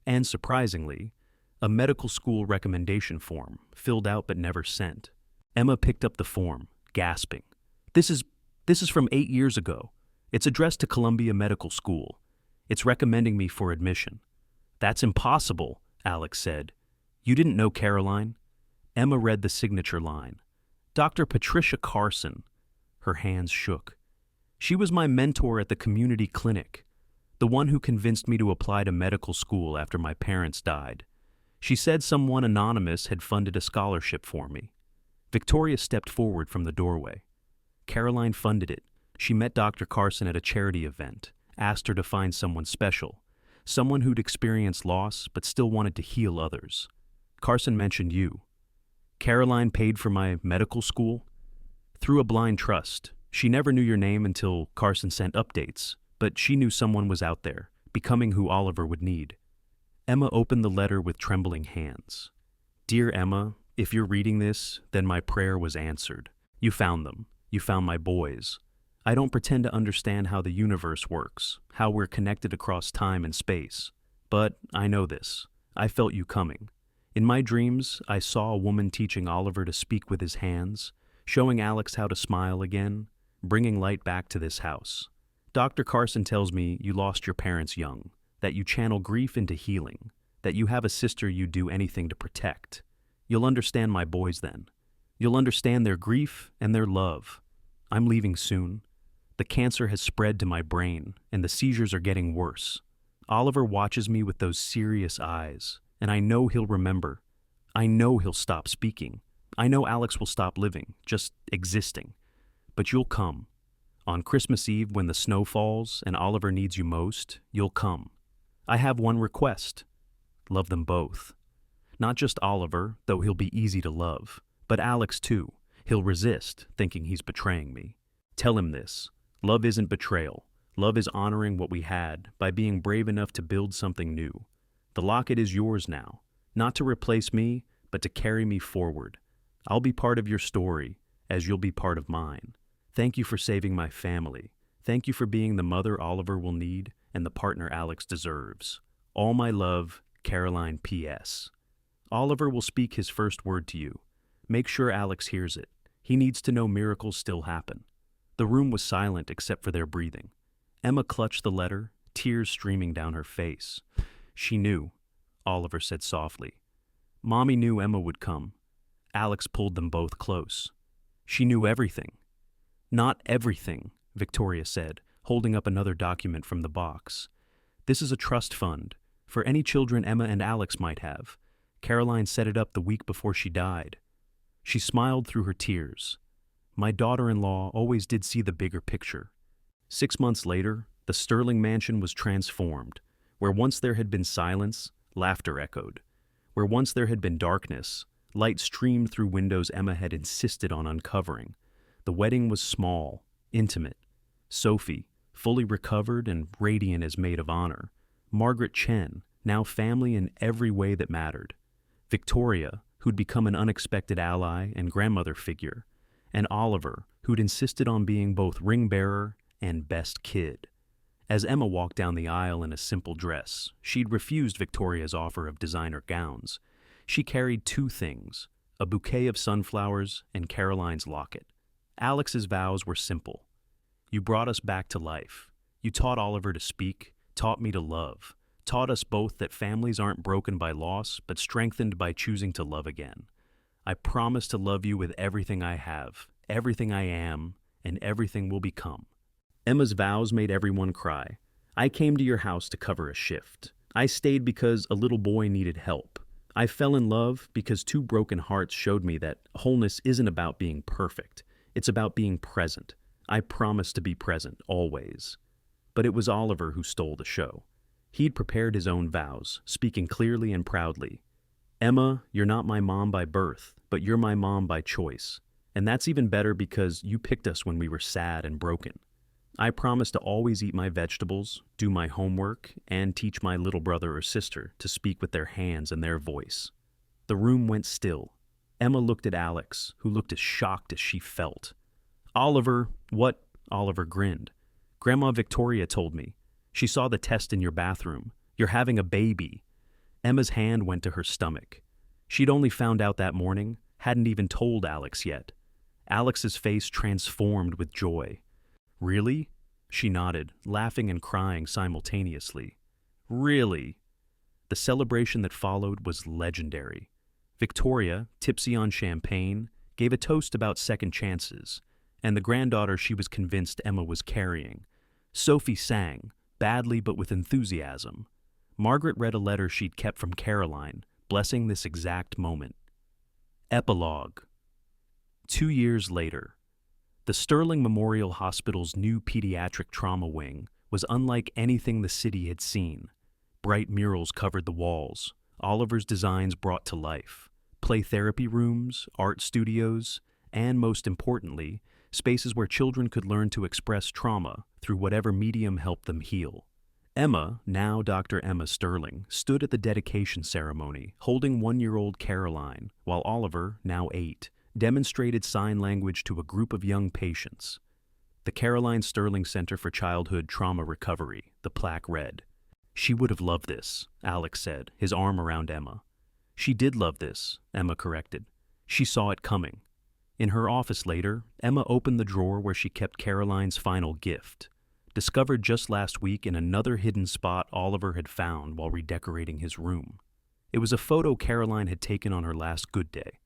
and, surprisingly, a medical school recommendation form, filled out but never sent. Emma picked up the form, gasping. This is from 8 years ago. It's addressed to Columbia Medical School. It's recommending me for admission." "That's impossible," Alex said. "You didn't know Caroline?" Emma read the signature line. "Dr. Patricia Carson." Her hands shook. "She was my mentor at the community clinic, the one who convinced me to apply to medical school after my parents died. She said someone anonymous had funded a scholarship for me." Victoria stepped forward from the doorway. "Caroline funded it. She met Dr. Carson at a charity event, asked her to find someone special, someone who'd experienced loss but still wanted to heal others. Carson mentioned you. Caroline paid for my medical school. Through a blind trust. She never knew your name until Carson sent updates, but she knew someone was out there, becoming who Oliver would need. Emma opened the letter with trembling hands. Dear Emma, if you're reading this, then my prayer was answered. You found them. You found my boys. I don't pretend to understand how the universe works, how we're connected across time and space. But I know this. I felt you coming. In my dreams, I saw a woman teaching Oliver to speak with his hands, showing Alex how to smile again, bringing light back to this house. Dr. Carson tells me you lost your parents young, that you channel grief into healing, that you have a sister you'd do anything to protect. You'll understand my boys then. You'll understand their grief and their love. I'm leaving soon. The cancer has spread to my brain, and the seizures are getting worse. Oliver watches me with those serious eyes, and I know he'll remember. I know he'll stop speaking. I know Alex will stop living, just existing. But you'll come. On Christmas Eve, when the snow falls and Oliver needs you most, you'll come. I have one request. Love them both. Not just Oliver, though he'll be easy to love, but Alex too. He'll resist, thinking he's betraying me. Tell him this. Love isn't betrayal. Love is honoring what we had by being brave enough to build something new. The locket is yours now, not to replace me, but to carry me forward. I'll be part of your story, as you'll be part of mine. Thank you for saving my family. Thank you for being the mother Oliver will need and the partner Alex deserves. All my love, Caroline P.S. Oliver will speak his first word to you. Make sure Alex hears it. He needs to know miracles still happen. The room was silent except for their breathing. Emma clutched the letter, tears streaming down her face. She knew, Oliver said softly. Mommy knew Emma would come. Alex pulled them both close. She knew everything. Not everything, Victoria said, holding up another document from the box. This is a trust fund, for any children Emma and Alex might have. Caroline set it up the week before she died. She smiled through her tears. My daughter-in-law always did see the bigger picture. 6 months later, the Sterling mansion was transformed. Where once there had been silence, laughter echoed. Where once there had been darkness, light streamed through windows Emma had insisted on uncovering. The wedding was small, intimate. Sophie, fully recovered and radiant as maid of honor. Margaret Chen, now family in every way that mattered. Victoria, who'd become an unexpected ally and grandmother figure. And Oliver, who'd insisted on being both ring-bearer and best kid. As Emma walked down the aisle in a simple dress, she'd refused Victoria's offer of designer gowns. She carried 2 things, a bouquet of sunflowers and Caroline's locket. Alex's vows were simple. You brought us back to life. You taught Oliver to speak, taught me to love, taught us both that families aren't broken by loss, but strengthened by choosing to love again. I promise to love you with everything I have, everything I am, and everything will become. Emma's vows made everyone cry. I came to your house to cover a shift. I stayed because a little boy needed help. I fell in love because 2 broken hearts showed me that wholeness isn't about being perfect. It's about being present. I promised to be present, always. But it was Oliver who stole the show. He'd prepared his own vows, speaking clearly and proudly. Emma, you're not my mom by birth, but you're my mom by choice. And that's even better because you picked us when we were sad and broken. I promise to always eat my vegetables, do my homework, and teach my little brother or sister to speak with their hands and their voice. The room went still. Emma looked at Alex, who looked as shocked as she felt. Oliver, what? Oliver grinned. Grandma Victoria told me. She saw the test in your bathroom. You're having a baby. Emma's hand went to her stomach. She'd only found out that morning, hadn't even told Alex yet. Alex's face transformed with joy. Really? She nodded, laughing and crying simultaneously. Really? The celebration that followed was legendary. Victoria, tipsy on champagne, gave a toast about second chances, and the granddaughter she was convinced Emma was carrying. Sophie sang, badly but with enthusiasm. Margaret read a letter she'd kept from Caroline, blessing this exact moment. Epilogue. 2 years later. The Sterling Memorial Hospital's new pediatric trauma wing was unlike anything the city had seen. Bright murals covered the walls, Oliver's designs brought to life. Play therapy rooms, art studios, and most importantly, spaces where children could learn to express trauma through whatever medium helped them heal. Emma, now Dr. Emma Sterling, stood at the dedication ceremony, holding 1-year-old Caroline, while Oliver, now 8, demonstrated sign language to a group of young patients. The Caroline Sterling Center for Childhood Trauma Recovery, the plaque read. "She would have loved this," Alex said, his arm around Emma. "She did love this," Emma corrected. "She saw it coming." In her office later, Emma opened the drawer where she kept Caroline's final gift, discovered just last week in another hidden spot Oliver had found while redecorating his room. It was a photo Caroline had taken on her last good day.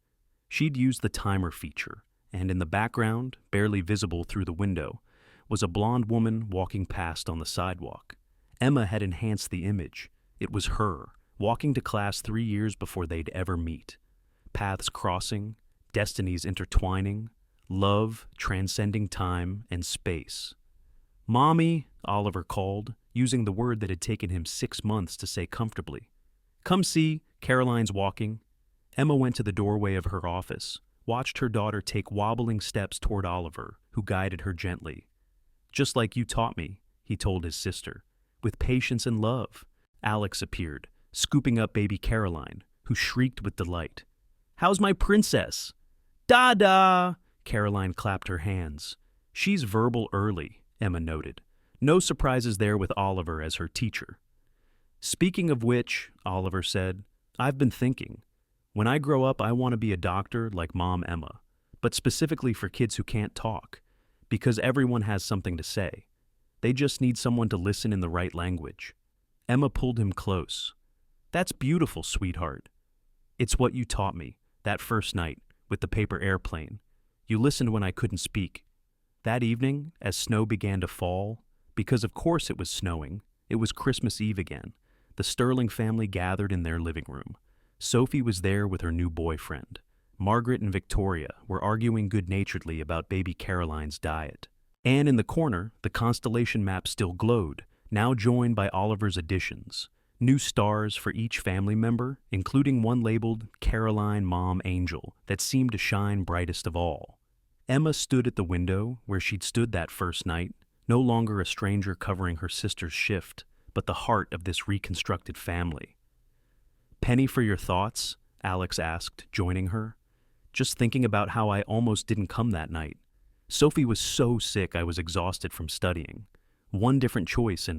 She'd used the timer feature, and in the background, barely visible through the window, was a blonde woman walking past on the sidewalk. Emma had enhanced the image. It was her, walking to class 3 years before they'd ever meet. Paths crossing, destinies intertwining, love transcending time and space. "Mommy," Oliver called, using the word that had taken him 6 months to say comfortably. "Come see, Caroline's walking." Emma went to the doorway of her office, watched her daughter take wobbling steps toward Oliver, who guided her gently. "Just like you taught me," he told his sister. "With patience and love." Alex appeared, scooping up baby Caroline, who shrieked with delight. "How's my princess?" "Da-da!" Caroline clapped her hands. "She's verbal early," Emma noted. No surprises there with Oliver as her teacher. "Speaking of which," Oliver said, "I've been thinking. When I grow up, I want to be a doctor like Mom Emma, but specifically for kids who can't talk, because everyone has something to say. They just need someone to listen in the right language." Emma pulled him close. "That's beautiful, sweetheart. It's what you taught me, that first night, with the paper airplane. You listened when I couldn't speak. That evening, as snow began to fall, because of course it was snowing, it was Christmas Eve again, the Sterling family gathered in their living room. Sophie was there with her new boyfriend. Margaret and Victoria were arguing good-naturedly about baby Caroline's diet. And in the corner, the constellation map still glowed, now joined by Oliver's additions. New stars for each family member, including one labeled Caroline Mom Angel that seemed to shine brightest of all. Emma stood at the window where she'd stood that first night, no longer a stranger covering her sister's shift, but the heart of this reconstructed family. "Penny for your thoughts?" Alex asked, joining her. "Just thinking about how I almost didn't come that night. Sophie was so sick I was exhausted from studying. One different choice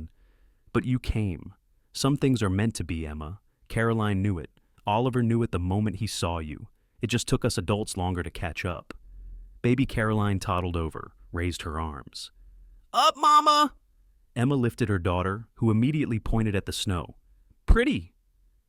but you came. Some things are meant to be, Emma. Caroline knew it. Oliver knew it the moment he saw you. It just took us adults longer to catch up." Baby Caroline toddled over, raised her arms. "Up, Mama!" Emma lifted her daughter, who immediately pointed at the snow. "Pretty."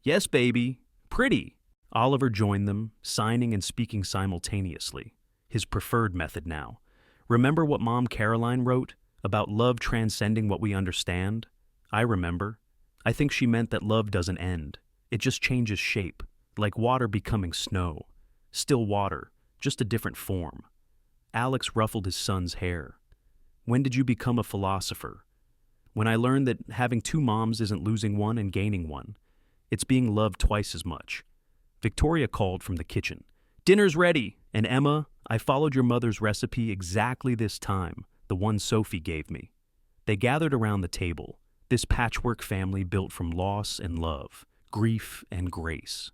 "Yes, baby, pretty." Oliver joined them, signing and speaking simultaneously, his preferred method now. "Remember what Mom Caroline wrote about love transcending what we understand?" "I remember. I think she meant that love doesn't end. It just changes shape, like water becoming snow. Still water, just a different form." Alex ruffled his son's hair. "When did you become a philosopher?" "When I learned that having 2 moms isn't losing one and gaining one. It's being loved twice as much." Victoria called from the kitchen. "Dinner's ready!" And Emma, "I followed your mother's recipe exactly this time, the one Sophie gave me." They gathered around the table, this patchwork family built from loss and love, grief and grace.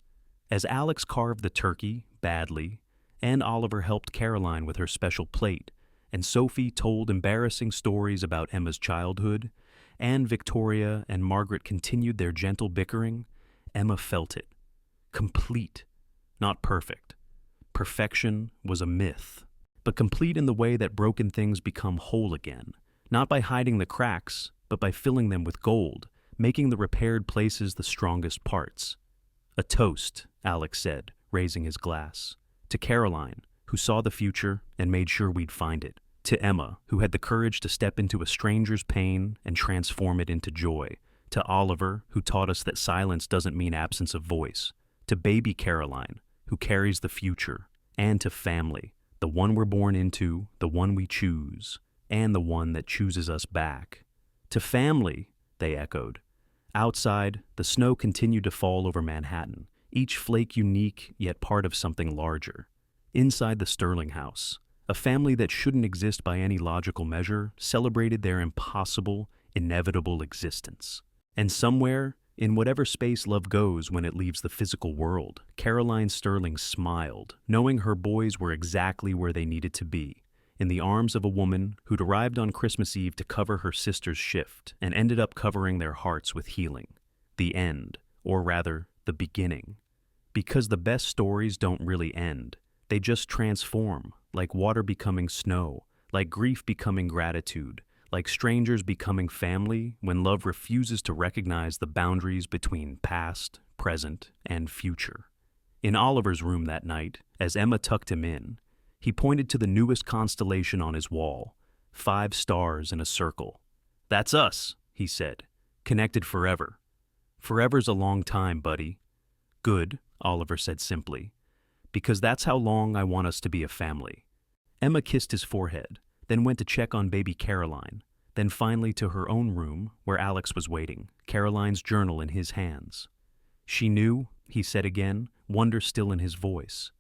As Alex carved the turkey, badly, and Oliver helped Caroline with her special plate, and Sophie told embarrassing stories about Emma's childhood, and Victoria and Margaret continued their gentle bickering, Emma felt it. Complete, not perfect. Perfection was a myth, but complete in the way that broken things become whole again, not by hiding the cracks, but by filling them with gold, making the repaired places the strongest parts. "A toast," Alex said, raising his glass. "To Caroline, who saw the future and made sure we'd find it. To Emma, who had the courage to step into a stranger's pain and transform it into joy. To Oliver, who taught us that silence doesn't mean absence of voice. To baby Caroline, who carries the future. And to family, the one we're born into, the one we choose, and the one that chooses us back." "To family," they echoed. Outside, the snow continued to fall over Manhattan, each flake unique yet part of something larger. Inside the Sterling house, a family that shouldn't exist by any logical measure celebrated their impossible, inevitable existence. And somewhere, in whatever space love goes when it leaves the physical world, Caroline Sterling smiled, knowing her boys were exactly where they needed to be, in the arms of a woman who'd arrived on Christmas Eve to cover her sister's shift and ended up covering their hearts with healing. The end, or rather, the beginning. Because the best stories don't really end, they just transform, like water becoming snow, like grief becoming gratitude, like strangers becoming family when love refuses to recognize the boundaries between past, present, and future. In Oliver's room that night, as Emma tucked him in, he pointed to the newest constellation on his wall, 5 stars in a circle. "That's us," he said, "connected forever." "Forever's a long time, buddy." "Good," Oliver said simply, "because that's how long I want us to be a family." Emma kissed his forehead, then went to check on baby Caroline, then finally to her own room where Alex was waiting, Caroline's journal in his hands. "She knew," he said again, wonder still in his voice.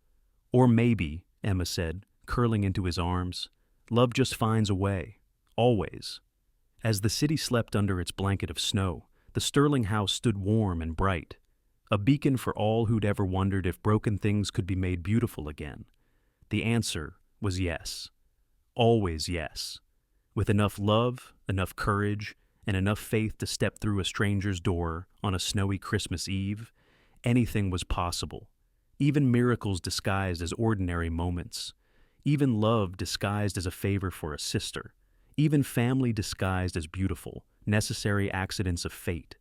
"Or maybe," Emma said, curling into his arms, "love just finds a way. Always." As the city slept under its blanket of snow, the Sterling house stood warm and bright, a beacon for all who'd ever wondered if broken things could be made beautiful again. The answer was yes. Always yes. With enough love, enough courage, and enough faith to step through a stranger's door on a snowy Christmas Eve, anything was possible. Even miracles disguised as ordinary moments. Even love disguised as a favor for a sister. Even family disguised as beautiful, necessary accidents of fate.